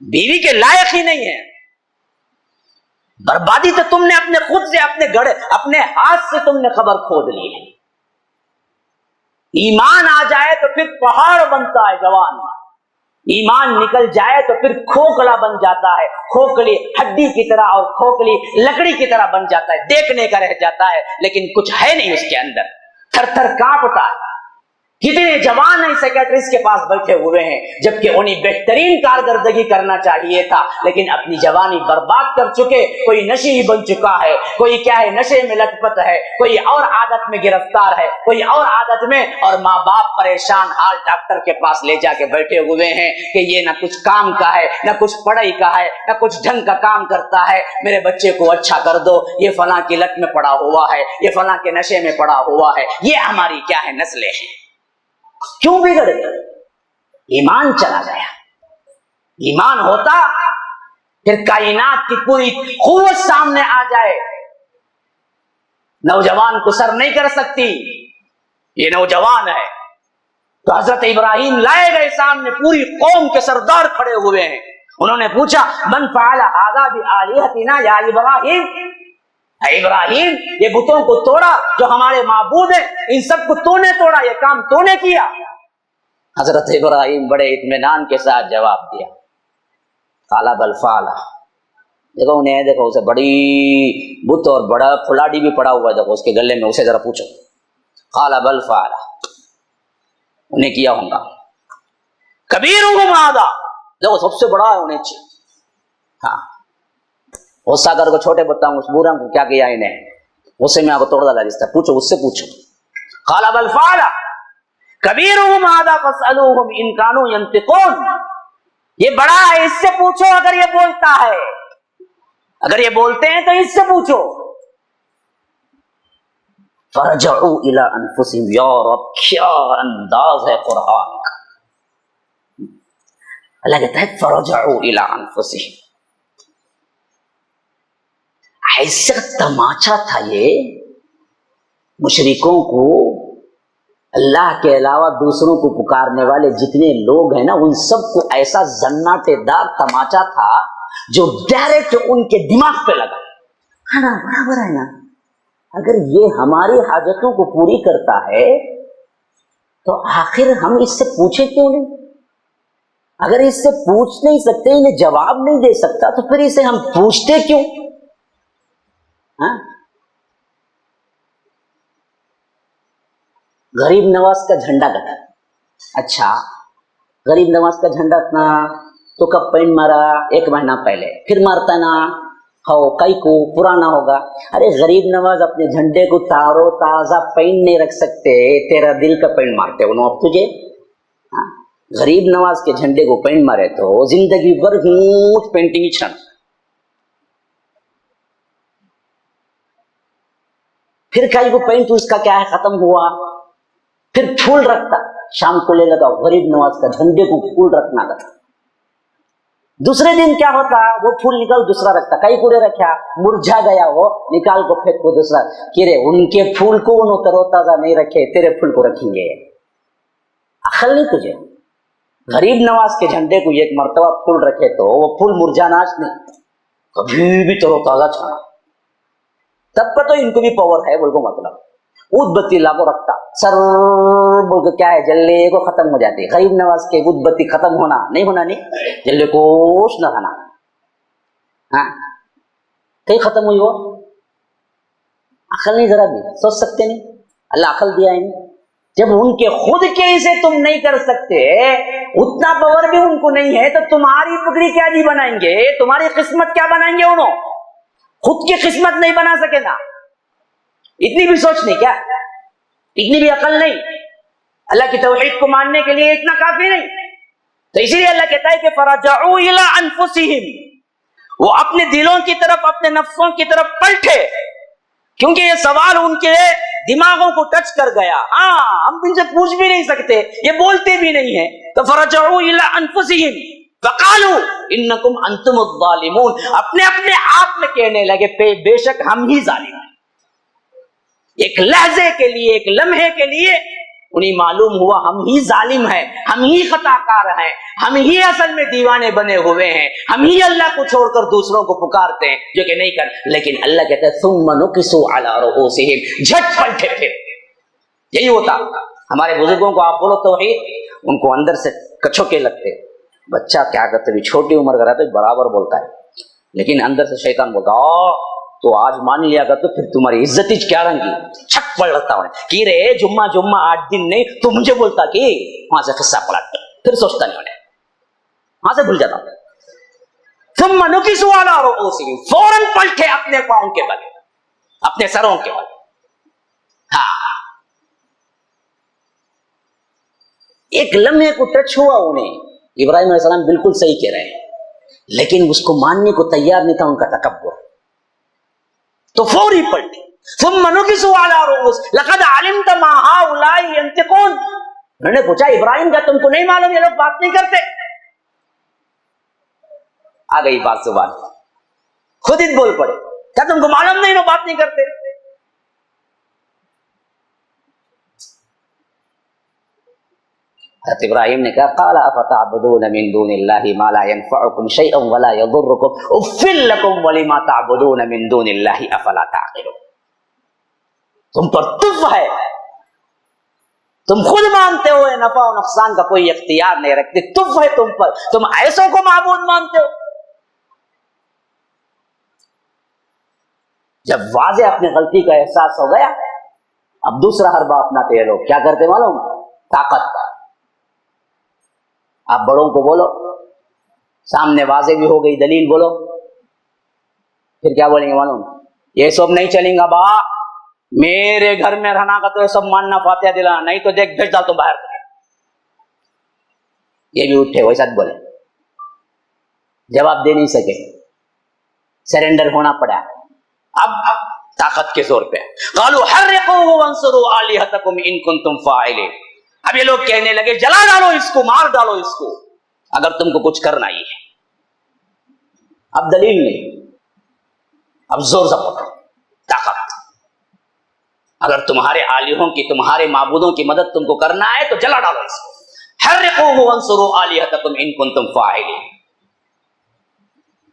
بیوی کے لائق ہی نہیں ہے. بربادی تو تم نے اپنے خود سے, اپنے گڑے, اپنے ہاتھ سے تم نے خبر کھود لی ہے. ایمان آ جائے تو پھر پہاڑ بنتا ہے جوان, ایمان نکل جائے تو پھر کھوکھلا بن جاتا ہے, کھوکھلی ہڈی کی طرح اور کھوکھلی لکڑی کی طرح بن جاتا ہے, دیکھنے کا رہ جاتا ہے لیکن کچھ ہے نہیں اس کے اندر, تھر تھر کانپتا ہے. کتنے جوان ہیں سیکریٹریز کے پاس بیٹھے ہوئے ہیں, جبکہ انہیں بہترین کارکردگی کرنا چاہیے تھا, لیکن اپنی جوانی برباد کر چکے. کوئی نشی بن چکا ہے, کوئی کیا ہے نشے میں لٹ پٹ ہے, کوئی اور عادت میں گرفتار ہے, کوئی اور عادت میں, اور ماں باپ پریشان حال ڈاکٹر کے پاس لے جا کے بیٹھے ہوئے ہیں کہ یہ نہ کچھ کام کا ہے, نہ کچھ پڑھائی کا ہے, نہ کچھ ڈھنگ کا کام کرتا ہے. میرے بچے کو اچھا کر دو, یہ فلاں کی لت میں پڑا ہوا ہے, یہ فلاں کے نشے میں پڑا ہوا ہے. یہ ہماری کیا ہے نسلیں ہیں. کیوں بگڑ گئے؟ ایمان چلا گیا. ایمان ہوتا پھر کائنات کی پوری قوت سامنے آ جائے. نوجوان کو سر نہیں کر سکتی, یہ نوجوان ہے. تو حضرت ابراہیم لائے گئے سامنے, پوری قوم کے سردار کھڑے ہوئے ہیں. انہوں نے پوچھا من فعل هذا بآلهتنا یا ابراہیم, اے ابراہیم یہ بتوں کو توڑا جو ہمارے معبود ہیں, ان سب کو تو نے توڑا, یہ کام تو نے کیا. حضرت ابراہیم بڑے اطمینان کے ساتھ جواب دیا, قال بل فعل. دیکھو انہیں, دیکھو اسے بڑی بت اور بڑا پھلاڑی بھی پڑا ہوا ہے, دیکھو اس کے گلے میں, اسے ذرا پوچھو. قال بل فعل, انہیں کیا ہوگا. کبیرہم ھذا, دیکھو سب سے بڑا ہے انہیں چاہیے. ہاں غصہ کر کو چھوٹے بتا ہوں اس بورا کو کیا کیا انہیں, غصے میں آپ کو توڑ ڈالا جس طرح. پوچھو اس سے پوچھو. قال بل فعل کبیرہم ھذا فاسألوہم ان کانوا ینطقون. یہ بڑا ہے, اس سے پوچھو اگر یہ بولتا ہے, اگر یہ بولتے ہیں تو اس سے پوچھو. فرجعوا الى انفسهم. یا رب کیا انداز ہے قرآن کا. اللہ کہتا ہے فرجعوا الى انفسهم. ایسا تماچا تھا یہ مشرکوں کو، اللہ کے علاوہ دوسروں کو پکارنے والے جتنے لوگ ہیں نا، ان سب کو ایسا زناٹے دار تماچا تھا جو ڈائریکٹ ان کے دماغ پہ لگا. ہے نا، برابر ہے نا. اگر یہ ہماری حاجتوں کو پوری کرتا ہے تو آخر ہم اس سے پوچھے کیوں نہیں؟ اگر اس سے پوچھ نہیں سکتے، انہیں جواب نہیں دے سکتا، تو پھر اسے ہم پوچھتے کیوں؟ ہاں؟ غریب نواز کا جھنڈا کٹا. اچھا، غریب نواز کا جھنڈا اتنا تو کب پینٹ مارا؟ 1 مہینہ پہلے. پھر مارتا نا ہو کئی کو پرانا ہوگا. ارے غریب نواز اپنے جھنڈے کو تارو تازہ پینٹ نہیں رکھ سکتے، تیرا دل کا پینٹ مارتے انہوں اب تجھے. غریب نواز کے جھنڈے کو پینٹ مارے تو زندگی بھر پینٹنگ ہی چھڑ. پھر کئی کو پینٹ اس کا کیا ہے ختم ہوا، پھر پھول رکھتا، شام کو لے لگا غریب نواز کا جھنڈے کو پھول رکھنا تھا. دوسرے دن کیا ہوتا، وہ پھول نکال دوسرا رکھتا. کئی کوڑے رکھا، مرجھا گیا، وہ نکال کو پھینک کو دوسرا. کہ رے ان کے پھول کو انہوں ترو تازہ نہیں رکھے، تیرے پھول کو رکھیں گے. عقل نہیں تجھے؟ غریب نواز کے جھنڈے کو ایک مرتبہ پھول رکھے تو وہ پھول مرجھاناش نہیں، کبھی بھی ترو تازہ چھوڑا. تب کا تو ان کو بھی پاور ہے بول کو مطلب. اود بتی لا کو رکھتا، سر بول کے کیا ہے جلے کو ختم ہو جاتی. غریب نواز کے اود بتی ختم ہونا نہیں ہونا نہیں، جلے کوش نہ رہنا. ہاں کہیں ختم ہوئی وہ عقل نہیں، ذرا بھی سوچ سکتے نہیں؟ اللہ عقل دیا ہے. جب ان کے خود کے اسے تم نہیں کر سکتے، اتنا پاور بھی ان کو نہیں ہے، تو تمہاری پگڑی کیا جی بنائیں گے؟ تمہاری قسمت کیا بنائیں گے؟ انہوں خود کی قسمت نہیں بنا سکے نا. اتنی بھی سوچ نہیں کیا؟ اتنی بھی عقل نہیں؟ اللہ کی توحید کو ماننے کے لیے اتنا کافی نہیں؟ تو اسی لیے اللہ کہتا ہے کہ فرجعوا الی انفسہم، وہ اپنے دلوں کی طرف، اپنے نفسوں کی طرف پلٹے، کیونکہ یہ سوال ان کے دماغوں کو ٹچ کر گیا. ہاں ہم ان سے پوچھ بھی نہیں سکتے، یہ بولتے بھی نہیں ہیں. تو فرجعوا الی انفسہم فقالوا انکم انتم الظالمون، اپنے آپ میں کہنے لگے بے شک ہم ہی ظالم ہیں. ایک لحظے کے لیے، ایک لمحے کے لیے انہیں معلوم ہوا ہم ہی ظالم ہیں، ہم ہی خطا کار ہیں، ہم ہی اصل میں دیوانے بنے ہوئے ہیں، ہم ہی اللہ کو چھوڑ کر دوسروں کو پکارتے ہیں جو کہ نہیں کر. لیکن اللہ کہتا ہے ثم نکسوا علی رؤوسہم، جھٹ پلٹے. پھر یہی ہوتا. ہمارے بزرگوں کو آپ بولو توحید، ان کو اندر سے کچھوکے لگتے. بچہ کیا کرتے بھی چھوٹی عمر کا رہتا ہے برابر بولتا ہے، لیکن اندر سے شیطان بولتا تو آج مان لیا گا تو پھر تمہاری عزت ہی کیا رنگی. چھک پڑ رہتا ہوں کہ رے جمعہ 8 دن نہیں تو مجھے بولتا کہ وہاں سے قصہ پلٹ، پھر سوچتا نہیں ہونے، وہاں سے بھول جاتا ہوں. ثم نکسوا علی رؤوسہم، فوراً پلٹے اپنے پاؤں کے بل، اپنے سروں کے بل. ہاں ایک لمحے کو ٹچ ہوا انہیں. ابراہیم علیہ السلام بالکل صحیح کہہ رہے ہیں، لیکن اس کو ماننے کو تیار نہیں تھا ان کا تکبر، تو فوری پلٹی. ثم نکسوا علی رؤوس لقد علمت ما هؤلاء ينطقون، انہوں نے پوچھا ابراہیم کیا تم کو نہیں معلوم یہ لوگ بات نہیں کرتے؟ آ گئی بات زبان، خود ہی بول پڑے، کیا تم کو معلوم نہیں وہ بات نہیں کرتے؟ حضرت ابراہیم نے کہا قال افتعبدون من دون اللہ ما لا ينفعكم شيئا ولا يضركم اف لكم ولما تعبدون من دون اللہ افلا تعقلون. تم پر تف ہے، تم خود مانتے ہو نفع و نقصان کا کوئی اختیار نہیں رکھتے، تف ہے تم پر، تم ایسوں کو معبود مانتے ہو. جب واضح اپنی غلطی کا احساس ہو گیا، اب دوسرا حربہ اپناتے ہیں لوگ. کیا کرتے معلوم؟ طاقت کا. آپ بڑوں کو بولو، سامنے واضح بھی ہو گئی دلیل بولو، پھر کیا بولیں گے معلوم؟ یہ سب نہیں چلیں گا با، میرے گھر میں رہنا کا تو یہ سب ماننا، فاتحہ دلانا، نہیں تو دیکھ بھیج ڈال تو باہر. یہ بھی اٹھے ویسا بولے، جواب دے نہیں سکے، سرنڈر ہونا پڑا. اب طاقت کے زور پہ قالوا حرقوه وانصروا آلهتكم ان کنتم فاعلین. اب یہ لوگ کہنے لگے جلا ڈالو اس کو، مار ڈالو اس کو اگر تم کو کچھ کرنا ہی ہے. اب دلیل نہیں، اب زور زبر طاقت. اگر تمہارے آلہوں کی، تمہارے معبودوں کی مدد تم کو کرنا ہے تو جلا ڈالو اس کو. حرقوه وانصروا آلهتكم ان کنتم فاعلین.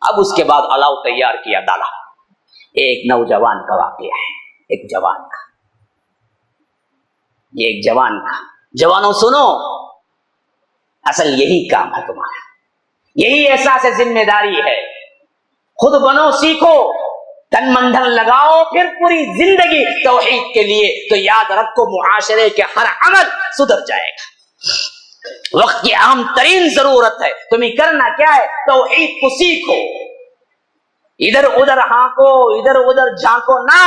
اب اس کے بعد الاؤ تیار کیا، ڈالا. ایک نوجوان کا واقعہ ہے، ایک جوان کا. یہ ایک جوان کا. جوانوں سنو، اصل یہی کام ہے تمہارا، یہی احساس ذمہ داری ہے. خود بنو، سیکھو، تن من دھن لگاؤ، پھر پوری زندگی توحید کے لیے. تو یاد رکھو معاشرے کے ہر عمل سدھر جائے گا. وقت کی اہم ترین ضرورت ہے. تمہیں کرنا کیا ہے؟ توحید کو سیکھو. ادھر ادھر ہانکو، ادھر ادھر جھانکو نہ.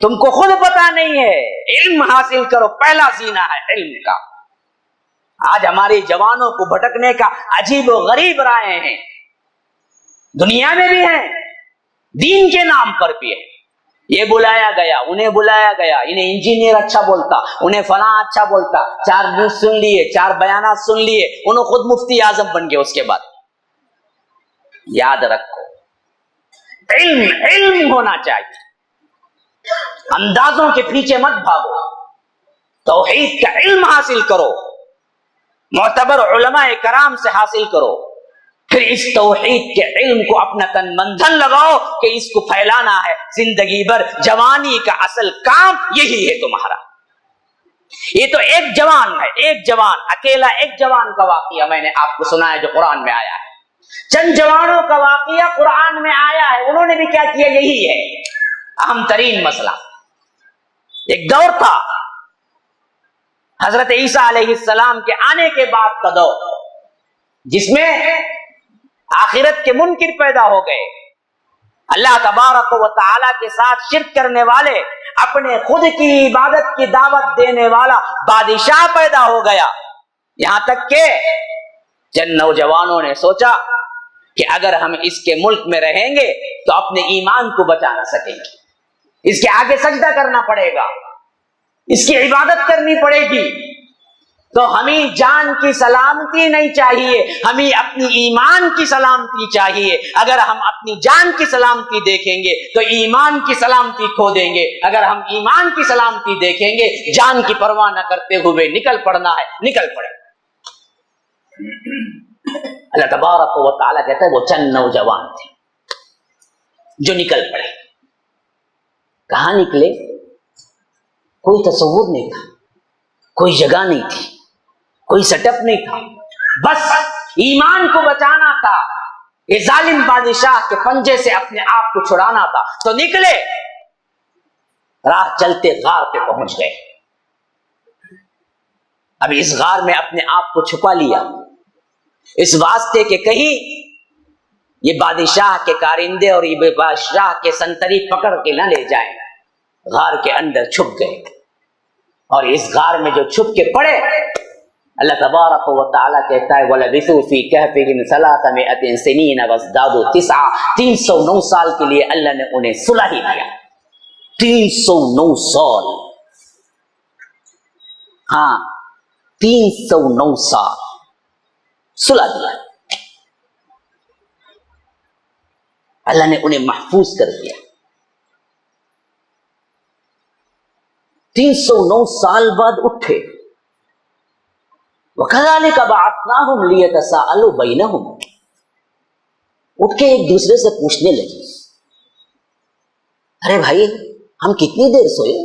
تم کو خود پتا نہیں ہے، علم حاصل کرو. پہلا زینہ ہے علم کا. آج ہمارے جوانوں کو بھٹکنے کا عجیب و غریب رائے ہیں، دنیا میں بھی ہیں، دین کے نام پر بھی ہے. یہ بلایا گیا، انہیں بلایا گیا، انہیں انجینئر اچھا بولتا، انہیں فلاں اچھا بولتا. 4 نیوز سن لیے، 4 بیانات سن لیے، انہوں خود مفتی اعظم بن گئے. اس کے بعد یاد رکھو علم ہونا چاہیے. اندازوں کے پیچھے مت بھاگو، توحید کا علم حاصل کرو، معتبر علماء کرام سے حاصل کرو. پھر اس توحید کے علم کو اپنا تن من دھن لگاؤ کہ اس کو پھیلانا ہے زندگی بھر. جوانی کا اصل کام یہی ہے تمہارا. یہ تو ایک جوان ہے، ایک جوان، اکیلا ایک جوان کا واقعہ میں نے آپ کو سنا ہے جو قرآن میں آیا ہے. چند جوانوں کا واقعہ قرآن میں آیا ہے، انہوں نے بھی کیا کیا؟ یہی ہے اہم ترین مسئلہ. ایک دور تھا حضرت عیسیٰ علیہ السلام کے آنے کے بعد کا دور، جس میں آخرت کے منکر پیدا ہو گئے. اللہ تبارک و تعالی کے ساتھ شرک کرنے والے، اپنے خود کی عبادت کی دعوت دینے والا بادشاہ پیدا ہو گیا. یہاں تک کہ چند نوجوانوں نے سوچا کہ اگر ہم اس کے ملک میں رہیں گے تو اپنے ایمان کو بچا نہ سکیں گے. اس کے آگے سجدہ کرنا پڑے گا، اس کی عبادت کرنی پڑے گی. تو ہمیں جان کی سلامتی نہیں چاہیے، ہمیں اپنی ایمان کی سلامتی چاہیے. اگر ہم اپنی جان کی سلامتی دیکھیں گے تو ایمان کی سلامتی کھو دیں گے. اگر ہم ایمان کی سلامتی دیکھیں گے، جان کی پرواہ نہ کرتے ہوئے نکل پڑنا ہے، نکل پڑے. اللہ تبارک و تعالیٰ کہتا ہے وہ چند نوجوان تھے جو نکل پڑے. کہاں نکلے؟ کوئی تصور نہیں تھا، کوئی جگہ نہیں تھی، کوئی سیٹ اپ نہیں تھا. بس ایمان کو بچانا تھا، یہ ظالم بادشاہ کے پنجے سے اپنے آپ کو چھڑانا تھا. تو نکلے، راہ چلتے غار پہ پہنچ گئے. اب اس غار میں اپنے آپ کو چھپا لیا، اس واسطے کہ کہیں یہ بادشاہ کے کارندے اور یہ بادشاہ کے سنتری پکڑ کے نہ لے جائیں. غار کے اندر چھپ گئے، اور اس غار میں جو چھپ کے پڑے، اللہ تبارک و تعالیٰ کہتا ہے وَلَبِثُوا فِي كَهْفِهِمْ 300 سِنِينَ وَازْدَادُوا 9. 309 سال کے لیے اللہ نے انہیں صلح ہی دیا. 309 سال، ہاں 309 سال صلح دیا. اللہ نے انہیں محفوظ کر دیا. 309 سال بعد اٹھے. وَكَذَلِكَ بَعَثْنَاهُمْ لِيَتَسَاءَلُوا بَيْنَهُمْ. اٹھ کے ایک دوسرے سے پوچھنے لگے، ارے بھائی ہم کتنی دیر سوئے؟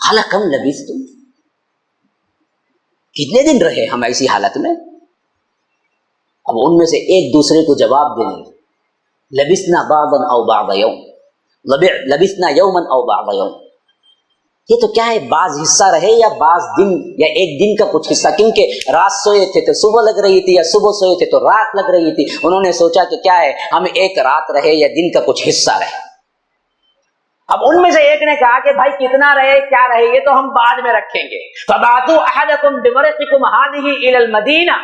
قَالَ كَمْ لَبِثْتُمْ. کتنے دن رہے ہم ایسی حالت میں؟ اب ان میں سے ایک دوسرے کو جواب دینے لگے، لَبِثْنَا بَعْضًا أَوْ بَعْضَ يَوْمٍ، لَبِثْنَا يَوْمًا أَوْ بَعْضَ يَوْمٍ. یہ تو کیا ہے، بعض حصہ رہے یا بعض دن یا ایک دن کا کچھ حصہ، کیونکہ رات سوئے تھے تو صبح لگ رہی تھی، یا صبح سوئے تھے تو رات لگ رہی تھی. انہوں نے سوچا کہ کیا ہے، ہم ایک رات رہے یا دن کا کچھ حصہ رہے. اب ان میں سے ایک نے کہا کہ بھائی کتنا رہے کیا رہے یہ تو ہم بعد میں رکھیں گے. فَبَعْثُوا أَحَدَكُمْ بِوَرِقِكُمْ هَٰذِهِ إِلَى الْمَدِينَةِ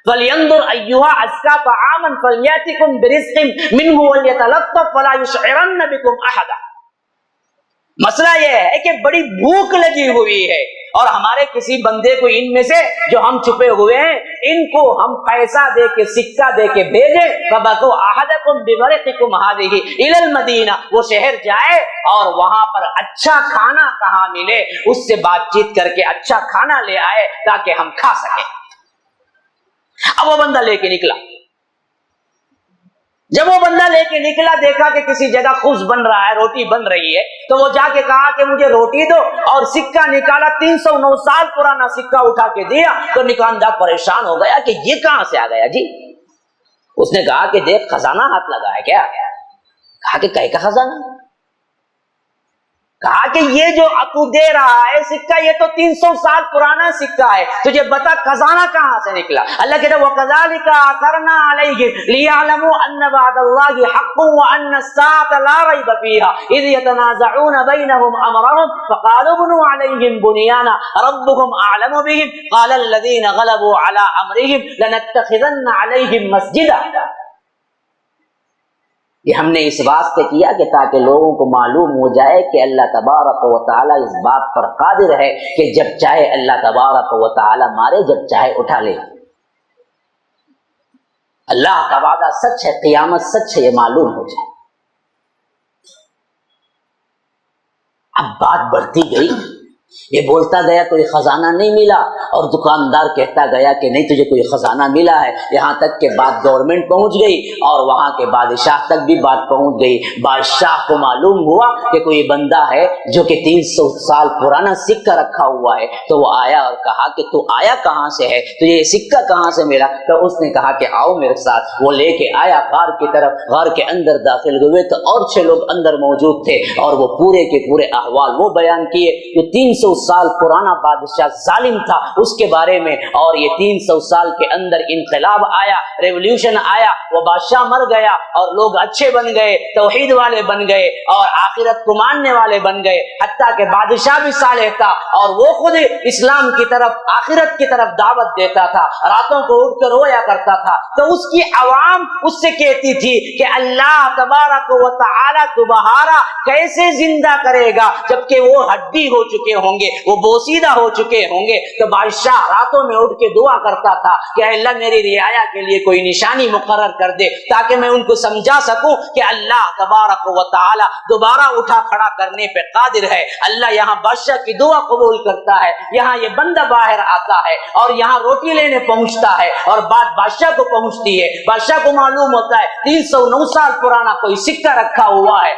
فَلْيَنْظُرْ أَيُّهَا أَزْكَىٰ طَعَامًا فَلْيَأْتِكُمْ بِرِزْقٍ مِّنْهُ وَلْيَتَلَطَّفْ وَلَا يُشْعِرَنَّ بِكُمْ أَحَدًا۔ مسئلہ یہ ہے کہ بڑی بھوک لگی ہوئی ہے اور ہمارے کسی بندے کو ان میں سے جو ہم چھپے ہوئے ہیں ان کو ہم پیسہ دے کے سکہ دے کے بھیجیں فَبَعْثُوا أَحَدَكُمْ بِوَرِقِكُمْ هَٰذِهِ إِلَى الْمَدِينَةِ، وہ شہر جائے اور وہاں پر اچھا کھانا کہاں ملے اس سے بات چیت کر کے اچھا کھانا لے آئے تاکہ ہم کھا سکیں۔ اب وہ بندہ لے کے نکلا، جب وہ بندہ لے کے نکلا دیکھا کہ کسی جگہ خبز بن رہا ہے، روٹی بن رہی ہے، تو وہ جا کے کہا کہ مجھے روٹی دو، اور سکہ نکالا، 309 سال پرانا سکہ اٹھا کے دیا۔ تو نکاندار پریشان ہو گیا کہ یہ کہاں سے آ گیا جی؟ اس نے کہا کہ دیکھ خزانہ ہاتھ لگا ہے کیا؟ کہا کہ کہے کا خزانہ؟ کہا کہ یہ جو تو دے رہا ہے سکہ یہ تو 300 سال پرانا سکہ ہے، تجھے بتا خزانہ کہاں سے نکلا؟ اللہ کہتا ہے وَكَذَلِكَ أَثَرْنَا عَلَيْهِمْ لِيَعْلَمُوا أَنَّ وَعْدَ اللَّهِ حَقٌّ وَأَنَّ السَّاعَةَ لَا رَيْبَ فِيهَا إِذْ يَتَنَازَعُونَ بَيْنَهُمْ أَمْرَهُمْ فَقَالُوا ابْنُوا عَلَيْهِمْ بُنْيَانًا رَبُّهُمْ أَعْلَمُ بِهِمْ قَالَ الَّذِينَ غَلَبُوا عَلَىٰ أَمْرِهِمْ لَنَتَّخِذَنَّ عَلَيْهِمْ مَسْجِدًا۔ یہ ہم نے اس واسطے کیا کہ تاکہ لوگوں کو معلوم ہو جائے کہ اللہ تبارک و تعالی اس بات پر قادر ہے کہ جب چاہے اللہ تبارک و تعالی مارے، جب چاہے اٹھا لے۔ اللہ کا وعدہ سچ ہے، قیامت سچ ہے، یہ معلوم ہو جائے۔ اب بات بڑھتی گئی، یہ بولتا گیا کوئی خزانہ نہیں ملا، اور دکاندار کہتا گیا کہ نہیں تجھے کوئی خزانہ ملا ہے، یہاں تک کہ بات گورنمنٹ پہنچ گئی اور وہاں کے بادشاہ تک بھی بات پہنچ گئی۔ بادشاہ کو معلوم ہوا کہ کوئی بندہ ہے جو کہ 300 سال پرانا سکہ رکھا ہوا ہے، تو وہ آیا اور کہا کہ تو آیا کہاں سے ہے، تجھے یہ سکہ کہاں سے ملا؟ تو اس نے کہا کہ آؤ میرے ساتھ۔ وہ لے کے آیا غار کی طرف، غار کے اندر داخل ہوئے تو اور 6 لوگ اندر موجود تھے، اور وہ پورے کے پورے احوال وہ بیان کیے کہ 300 سال پرانا بادشاہ ظالم تھا اس کے بارے میں، اور یہ 300 سال کے اندر انقلاب آیا، ریولوشن آیا، وہ بادشاہ مر گیا اور لوگ اچھے بن گئے، توحید والے بن گئے اور آخرت کو ماننے والے بن گئے، حتیٰ کہ بادشاہ بھی صالح تھا اور وہ خود اسلام کی طرف، آخرت کی طرف دعوت دیتا تھا، راتوں کو اٹھ کر رویا کرتا تھا۔ تو اس کی عوام اس سے کہتی تھی کہ اللہ تبارک و تعالی دوبارہ کیسے زندہ کرے گا جبکہ وہ ہڈی ہو چکے ہوں گے، وہ بوسیدہ ہو چکے ہوں گے۔ تو بادشاہ راتوں میں اٹھ کے دعا کرتا تھا کہ اللہ میری رعایا کے لیے کوئی نشانی مقرر کر دے تاکہ میں ان کو سمجھا سکوں کہ اللہ تبارک و تعالی دوبارہ اٹھا کھڑا کرنے پہ قادر ہے۔ اللہ یہاں بادشاہ کی دعا قبول کرتا ہے، یہاں یہ بندہ باہر آتا ہے اور یہاں روٹی لینے پہنچتا ہے اور بات بادشاہ کو پہنچتی ہے، بادشاہ کو معلوم ہوتا ہے 309 سال پرانا کوئی سکہ رکھا ہوا ہے۔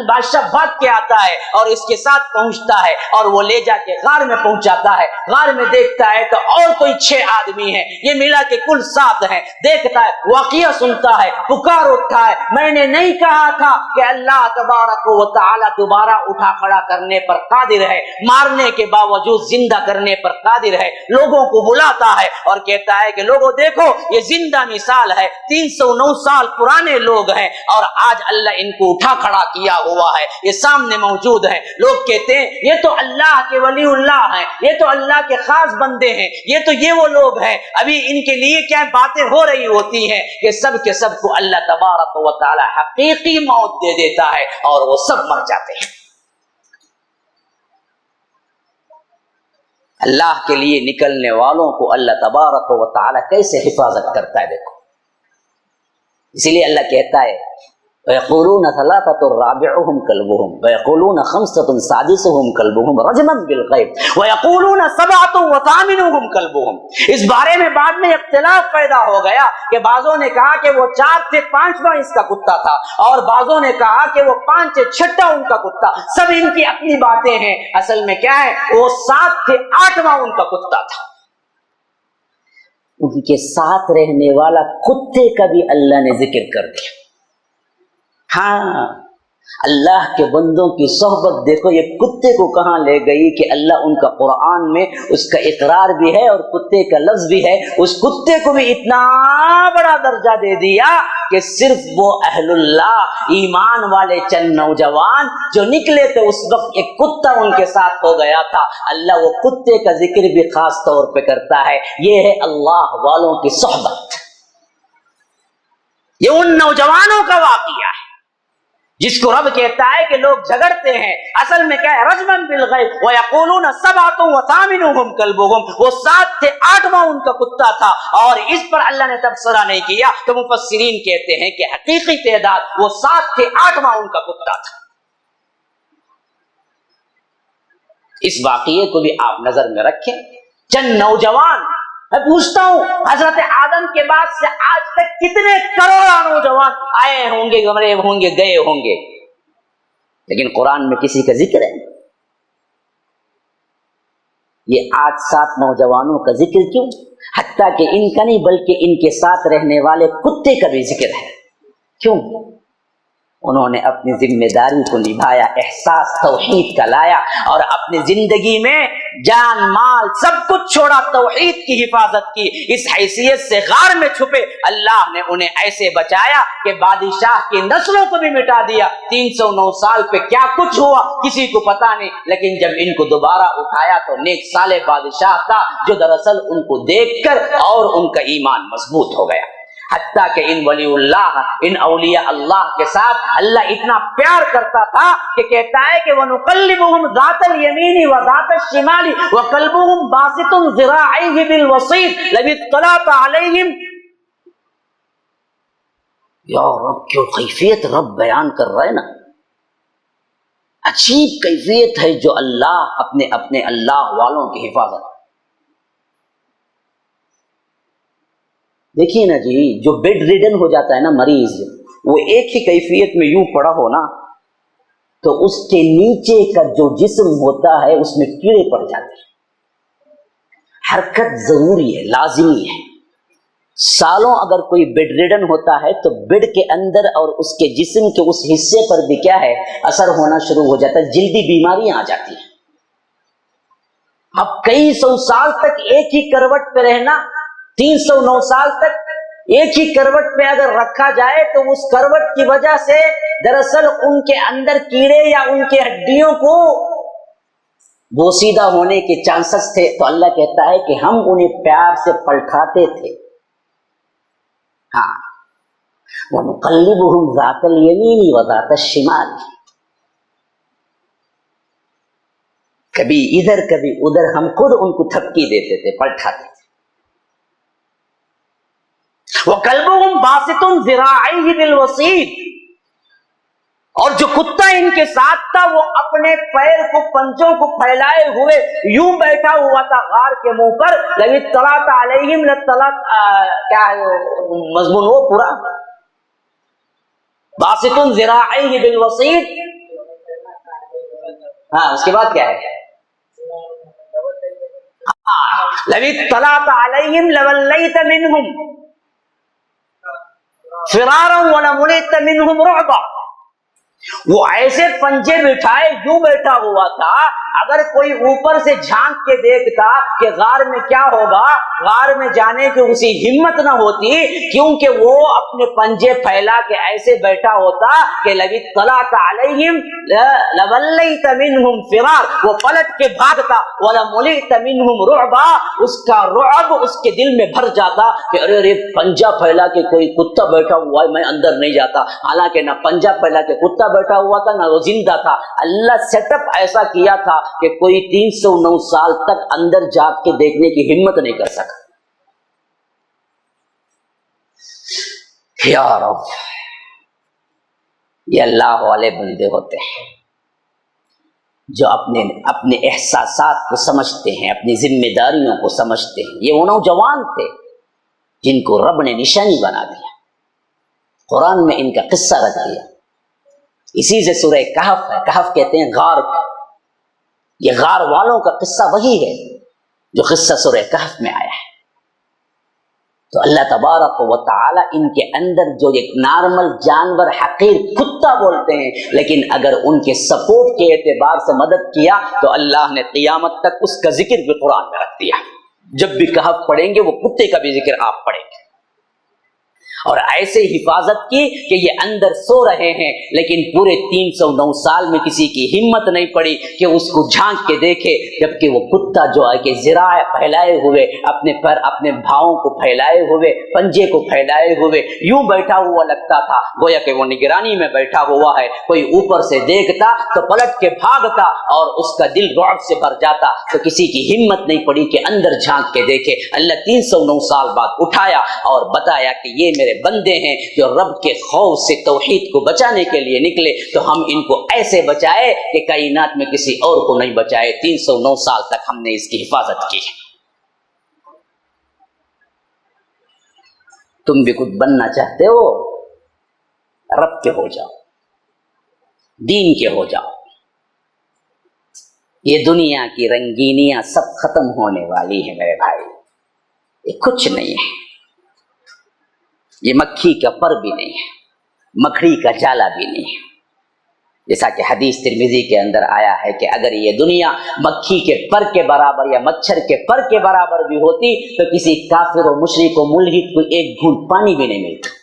بادشاہ بھاگ کے آتا ہے اور اس کے ساتھ پہنچتا ہے اور وہ لے جا کے غار میں پہنچاتا ہے۔ غار میں دیکھتا ہے تو اور کوئی 6 آدمی ہیں، یہ ملا کے کل 7 ہیں۔ دیکھتا ہے، واقعہ سنتا ہے، پکار اٹھتا ہے، میں نے نہیں کہا تھا کہ اللہ تبارک و تعالی دوبارہ اٹھا کھڑا کرنے پر قادر ہے، مارنے کے باوجود زندہ کرنے پر قادر ہے۔ لوگوں کو بلاتا ہے اور کہتا ہے کہ لوگوں دیکھو یہ زندہ مثال ہے، 309 سال پرانے لوگ ہیں اور آج اللہ ان کو اٹھا کھڑا کیا ہوا ہے، یہ سامنے موجود ہیں۔ لوگ کہتے ہیں یہ تو اللہ کے ولی اللہ ہیں، یہ تو اللہ کے خاص بندے ہیں، یہ وہ لوگ ہیں۔ ابھی ان کے لیے کیا باتیں ہو رہی ہوتی ہیں کہ سب کے سب کو اللہ تبارک و تعالی حقیقی موت دے دیتا ہے اور وہ سب مر جاتے ہیں۔ اللہ کے لیے نکلنے والوں کو اللہ تبارک و تعالی کیسے حفاظت کرتا ہے دیکھو۔ اسی لیے اللہ کہتا ہے وَيَقُولُونَ ثَلَاثَةٌ رَابِعُهُمْ كَلْبُهُمْ وَيَقُولُونَ خَمْسَةٌ سَادِسُهُمْ كَلْبُهُمْ رَجْمًا بِالْغَيْبِ وَيَقُولُونَ سَبْعَةٌ وَثَامِنُهُمْ كَلْبُهُمْ۔ اس بارے میں بعد میں اختلاف پیدا ہو گیا کہ بعضوں نے کہا کہ وہ 4 تھے، 5واں اس کا کتا تھا، اور بعضوں نے کہا کہ وہ 5 تھے، 6واں ان کا کتا۔ سب ان کی اپنی باتیں ہیں، اصل میں کیا ہے وہ 7 تھے، 8واں ان کا کتا تھا۔ ان کے ساتھ رہنے والا کتے کا بھی اللہ نے ذکر کر دیا۔ ہاں اللہ کے بندوں کی صحبت دیکھو یہ کتے کو کہاں لے گئی کہ اللہ ان کا قرآن میں اس کا اقرار بھی ہے اور کتے کا لفظ بھی ہے، اس کتے کو بھی اتنا بڑا درجہ دے دیا کہ صرف وہ اہل اللہ ایمان والے چند نوجوان جو نکلے تھے اس وقت ایک کتا ان کے ساتھ ہو گیا تھا، اللہ وہ کتے کا ذکر بھی خاص طور پہ کرتا ہے۔ یہ ہے اللہ والوں کی صحبت، یہ ان نوجوانوں کا واقعہ ہے جس کو رب کہتا ہے کہ لوگ جھگڑتے ہیں، اصل میں کیا ہے، رجمن بالغیب وَيَقُولُونَ سَبْعَةٌ وَثَامِنُهُمْ كَلْبُهُمْ، وہ 7 تھے 8واں ان کا کتا تھا، اور اس پر اللہ نے تبصرہ نہیں کیا تو مفسرین کہتے ہیں کہ حقیقی تعداد وہ 7 تھے 8واں ان کا کتا تھا۔ اس واقعے کو بھی آپ نظر میں رکھیں، چند نوجوان، میں پوچھتا ہوں حضرت آدم کے بعد سے آج تک کتنے کروڑا نوجوان آئے ہوں گے، گمرے ہوں گے، گئے ہوں گے، لیکن قرآن میں کسی کا ذکر ہے؟ یہ 8-7 نوجوانوں کا ذکر کیوں؟ حتیٰ کہ ان کا نہیں بلکہ ان کے ساتھ رہنے والے کتے کا بھی ذکر ہے۔ کیوں؟ انہوں نے اپنی ذمہ داری کو نبھایا، احساس توحید کا لایا، اور اپنی زندگی میں جان مال سب کچھ چھوڑا، توحید کی حفاظت کی۔ اس حیثیت سے غار میں چھپے، اللہ نے انہیں ایسے بچایا کہ بادشاہ کی نسلوں کو بھی مٹا دیا۔ 309 سال پہ کیا کچھ ہوا کسی کو پتا نہیں، لیکن جب ان کو دوبارہ اٹھایا تو نیک صالح بادشاہ تھا جو دراصل ان کو دیکھ کر اور ان کا ایمان مضبوط ہو گیا۔ حتیٰ کہ ان ولی اللہ، ان اولیاء اللہ کے ساتھ اللہ اتنا پیار کرتا تھا کہ کہتا ہے کہ وَنُقَلِّبُهُمْ ذَاتَ الْيَمِينِ وَذَاتَ الشِّمَالِ وَقَلْبُهُمْ بَاسِطٌ ذِرَاعَيْهِ بِالْوَصِيدِ لَوِ اطَّلَعْتَ عَلَيْهِمْ۔ یا رب کیوں کیفیت رب بیان کر رہا ہے نا، عجیب کیفیت ہے جو اللہ اپنے اللہ والوں کی حفاظت۔ دیکھیے نا جی، جو بیڈ ریڈن ہو جاتا ہے نا مریض، وہ ایک ہی کیفیت میں یوں پڑا ہو نا تو اس کے نیچے کا جو جسم ہوتا ہے اس میں کیڑے پڑ جاتے ہیں۔ حرکت ضروری ہے، لازمی ہے۔ سالوں اگر کوئی بیڈ ریڈن ہوتا ہے تو بیڈ کے اندر اور اس کے جسم کے اس حصے پر بھی کیا ہے، اثر ہونا شروع ہو جاتا ہے، جلدی بیماریاں آ جاتی ہیں۔ اب کئی سو سال تک ایک ہی کروٹ پہ رہنا، 309 سال تک ایک ہی کروٹ پہ اگر رکھا جائے تو اس کروٹ کی وجہ سے دراصل ان کے اندر کیڑے یا ان کے ہڈیوں کو بوسیدہ ہونے کے چانسز تھے، تو اللہ کہتا ہے کہ ہم انہیں پیار سے پلٹاتے تھے۔ ہاں، وَنُقَلِّبُهُمْ ذَاتَ الْيَمِينِ وَذَاتَ الشِّمَالِ، کبھی ادھر کبھی ادھر، ہم خود ان کو تھپکی دیتے تھے، پلٹاتے تھے۔ وَقَلْبُهُمْ بَاسِطٌ ذِرَاعَيْهِ بِالْوَصِيدِ، اور جو کتا ان کے ساتھ تھا وہ اپنے پیر کو، پنجوں کو پھیلائے ہوئے یوں بیٹھا ہوا تھا غار کے منہ پر۔ لَوِ اطَّلَعْتَ عَلَيْهِمْ لَاطَّلَعْتَ، کیا ہے مضمون وہ پورا، بَاسِطٌ ذِرَاعَيْهِ بِالْوَصِيدِ، ہاں اس کے بعد کیا ہے، لَوِ اطَّلَعْتَ عَلَيْهِمْ لَوَلَّيْتَ مِنْهُمْ فرارا ولملئت منهم رعبا، وہ ایسے پنجے بٹھائے یوں بیٹھا ہوا تھا، اگر کوئی اوپر سے جھانک کے دیکھتا کہ غار میں کیا ہوگا، غار میں جانے کی اسی ہمت نہ ہوتی، کیونکہ وہ اپنے پنجے پھیلا کے ایسے بیٹھا ہوتا کہ لَوِ اطَّلَعْتَ عَلَيْهِمْ لَوَلَّيْتَ مِنْهُمْ فرار، وہ پلٹ کے بھاگتا، وَلَمُلِئْتَ مِنْهُمْ رُعْبًا، اس کا رعب اس کے دل میں بھر جاتا کہ ارے ارے پنجہ پھیلا کے کوئی کتا بیٹھا ہوا ہے، میں اندر نہیں جاتا۔ حالانکہ نہ پنجہ پھیلا کے کتا بیٹھا ہوا تھا نہ وہ زندہ تھا، اللہ سیٹ اپ ایسا کیا تھا کہ کوئی 309 سال تک اندر جا کے دیکھنے کی ہمت نہیں کر سکا۔ یا رب، یہ اللہ والے بندے ہوتے ہیں جو اپنے احساسات کو سمجھتے ہیں، اپنی ذمہ داریوں کو سمجھتے ہیں۔ یہ وہ نوجوان تھے جن کو رب نے نشانی بنا دیا، قرآن میں ان کا قصہ رکھ دیا۔ اسی سے سورہ کہف ہے، کہف کہتے ہیں غار کو، یہ غار والوں کا قصہ وہی ہے جو قصہ سورہ کہف میں آیا ہے۔ تو اللہ تبارک و تعالی ان کے اندر جو ایک نارمل جانور حقیر کتا بولتے ہیں، لیکن اگر ان کے سپورٹ کے اعتبار سے مدد کیا تو اللہ نے قیامت تک اس کا ذکر بھی قرآن میں رکھ دیا۔ جب بھی کہف پڑھیں گے وہ کتے کا بھی ذکر آپ پڑھیں گے، اور ایسے حفاظت کی کہ یہ اندر سو رہے ہیں لیکن پورے 309 سال میں کسی کی ہمت نہیں پڑی کہ اس کو جھانک کے دیکھے، جبکہ وہ کتا جو ہے کہ ذراع پھیلائے ہوئے، اپنے پر اپنے بھاؤں کو پھیلائے ہوئے، پنجے کو پھیلائے ہوئے یوں بیٹھا ہوا لگتا تھا، گویا کہ وہ نگرانی میں بیٹھا ہوا ہے، کوئی اوپر سے دیکھتا تو پلٹ کے بھاگتا اور اس کا دل رعب سے بھر جاتا، تو کسی کی ہمت نہیں پڑی کہ اندر جھانک کے دیکھے۔ اللہ 309 سال بعد اٹھایا اور بتایا کہ یہ میرے بندے ہیں جو رب کے خوف سے توحید کو بچانے کے لیے نکلے، تو ہم ان کو ایسے بچائے کہ کائنات میں کسی اور کو نہیں بچائے۔ 309 سال تک ہم نے اس کی حفاظت کی۔ تم بھی کچھ بننا چاہتے ہو، رب کے ہو جاؤ، دین کے ہو جاؤ۔ یہ دنیا کی رنگینیاں سب ختم ہونے والی ہیں میرے بھائی، یہ کچھ نہیں ہے، یہ مکھی کا پر بھی نہیں ہے، مکڑی کا جالا بھی نہیں ہے۔ جیسا کہ حدیث ترمذی کے اندر آیا ہے کہ اگر یہ دنیا مکھی کے پر کے برابر یا مچھر کے پر کے برابر بھی ہوتی تو کسی کافر و مشرک و ملحد کو ایک گھونٹ پانی بھی نہیں ملتا۔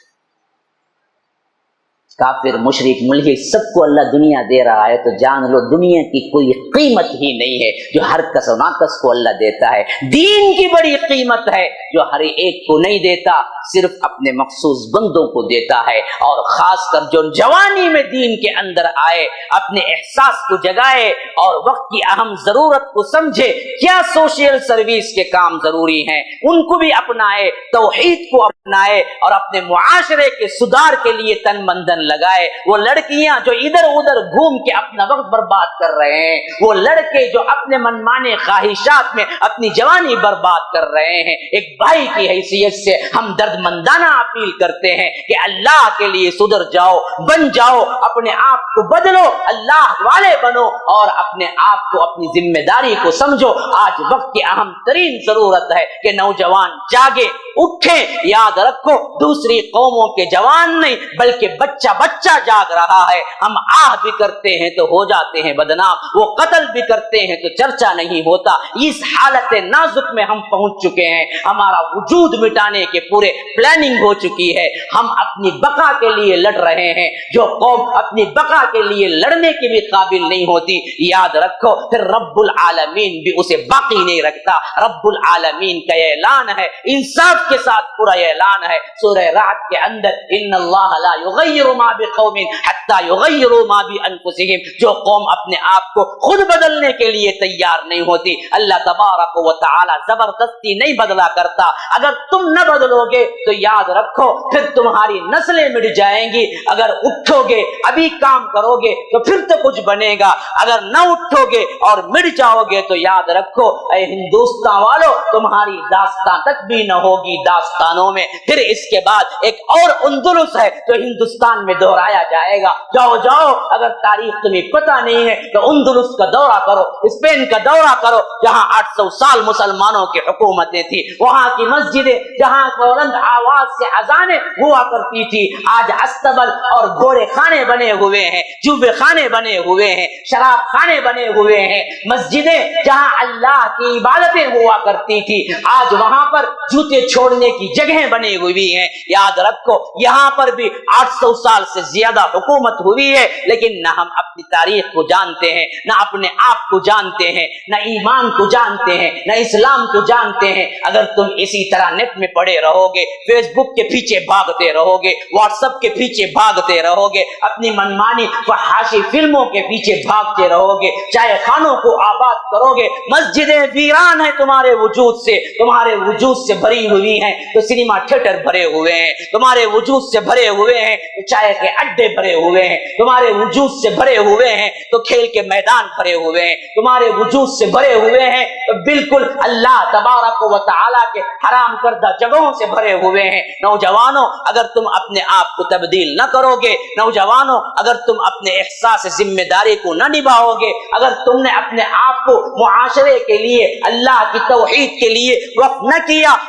کافر مشرک ملحد سب کو اللہ دنیا دے رہا ہے تو جان لو دنیا کی کوئی قیمت ہی نہیں ہے جو ہر کس و ناکس کو اللہ دیتا ہے۔ دین کی بڑی قیمت ہے جو ہر ایک کو نہیں دیتا، صرف اپنے مخصوص بندوں کو دیتا ہے، اور خاص کر جو جوانی میں دین کے اندر آئے، اپنے احساس کو جگائے اور وقت کی اہم ضرورت کو سمجھے، کیا سوشل سروس کے کام ضروری ہیں ان کو بھی اپنائے، توحید کو اپنائے اور اپنے معاشرے کے سدھار کے لیے تن من دھن لگائے۔ وہ لڑکیاں جو ادھر ادھر گھوم کے اپنا وقت برباد کر رہے ہیں، وہ لڑکے جو اپنے منمانے خواہشات میں اپنی جوانی برباد کر رہے ہیں، ایک بھائی کی حیثیت سے ہم درد مندانہ اپیل کرتے ہیں کہ اللہ کے لیے سدھر جاؤ، بن جاؤ، اپنے آپ کو بدلو، اللہ والے بنو اور اپنے آپ کو اپنی ذمہ داری کو سمجھو۔ آج وقت کی اہم ترین ضرورت ہے کہ نوجوان جاگے، اٹھیں۔ یاد رکھو دوسری قوموں کے جوان نہیں بلکہ بچہ جاگ رہا ہے۔ ہم آہ بھی کرتے ہیں تو ہو جاتے ہیں بدنام، وہ قتل بھی کرتے ہیں تو چرچا نہیں ہوتا۔ اس حالت نازک میں ہم پہنچ چکے ہیں، ہمارا وجود مٹانے کے پورے پلاننگ ہو چکی ہے۔ ہم اپنی بقا کے لیے لڑ رہے ہیں، جو قوم اپنی بقا کے لیے لڑنے کی بھی قابل نہیں ہوتی، یاد رکھو پھر رب العالمین بھی اسے باقی نہیں رکھتا۔ رب العالمین کا یہ اعلان ہے، انصاف کے ساتھ پورا یہ اعلان ہے سورہ رعد کے اندر، ان اللہ لا یغیر ما بقوم حتی یغیروا ما بانفسہم۔ جو قوم اپنے آپ کو خود بدلنے کے لیے تیار نہیں ہوتی، اللہ تبارک و تعالی زبردستی نہیں بدلا کرتا۔ اگر تم نہ بدلو گے تو یاد رکھو پھر تمہاری نسلیں مٹ جائیں گی۔ اگر اٹھو گے، ابھی کام کرو گے تو پھر تو کچھ بنے گا، اگر نہ اٹھو گے اور مٹ جاؤ گے تو یاد رکھو اے ہندوستان والو تمہاری داستان تک بھی نہ ہوگی داستانوں میں۔ پھر اس کے بعد ایک اور اندلس ہے جو ہندوستان میں دہرایا جائے گا۔ جاؤ اگر تاریخ تمہیں پتہ نہیں ہے تو اندلس کا دورہ کرو، اسپین کا دورہ کرو، جہاں 800 سال مسلمانوں کی حکومتیں تھی، وہاں کی مسجدیں جہاں بلند آواز سے اذانیں ہوا کرتی تھی، آج استبل اور گھوڑے خانے بنے ہوئے ہیں، جوبے خانے بنے ہوئے ہیں، شراب خانے بنے ہوئے ہیں۔ مسجدیں جہاں اللہ کی عبادتیں ہوا کرتی تھی، آج وہاں پر جوتے چھوڑنے کی جگہیں بنی ہوئی ہیں۔ یاد رکھو یہاں پر بھی 800 سال سے زیادہ حکومت ہوئی ہے، لیکن نہ ہم اپنی تاریخ کو جانتے ہیں، نہ اپنے آپ کو جانتے ہیں، نہ ایمان کو جانتے ہیں، نہ اسلام کو جانتے ہیں۔ اگر تم اسی طرح نیٹ میں پڑے رہو گے، فیس بک کے پیچھے بھاگتے رہو گے، واٹس ایپ کے پیچھے بھاگتے رہو گے، اپنی منمانی فحاشی فلموں کے پیچھے بھاگتے رہو گے، چاہے خانوں کو آباد کرو گے، مسجدیں ویران ہیں تمہارے وجود سے بھری ہوئی ہیں تو سینما تھیٹر بھرے ہوئے ہیں، تمہارے وجود سے بھرے ہوئے ہیں تو چائے کے اڈے بھرے ہوئے ہیں، تمہارے وجود سے بھرے ہوئے ہیں تو کھیل کے میدان بھرے ہوئے ہیں، تمہارے وجود سے بھرے ہوئے ہیں تو بالکل اللہ تبارک و تعالی کے حرام کردہ جگہوں سے بھرے ہوئے ہیں۔ نوجوانوں اگر تم اپنے آپ کو تبدیل نہ کرو گے، نوجوانوں اگر تم اپنے احساس ذمہ داری کو نہ نبھاؤ گے، اگر تم نے اپنے آپ کو معاشرے کے لیے اللہ کی توحید کے لیے وقف نہ کیا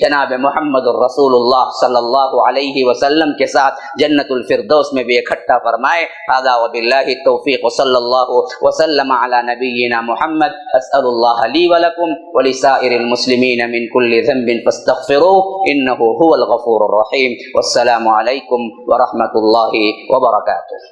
جناب محمد الرسول اللہ صلی اللہ علیہ وسلم کے ساتھ جنت الفردوس میں بھی اکٹھا فرمائے. هذا وباللہ التوفیق وصلی اللہ وسلم علی نبینا محمد. اسأل اللہ لی ولکم ولسائر المسلمین من کل ذنب فاستغفروه انه هو الغفور الرحیم. والسلام علیکم ورحمۃ اللہ وبرکاتہ.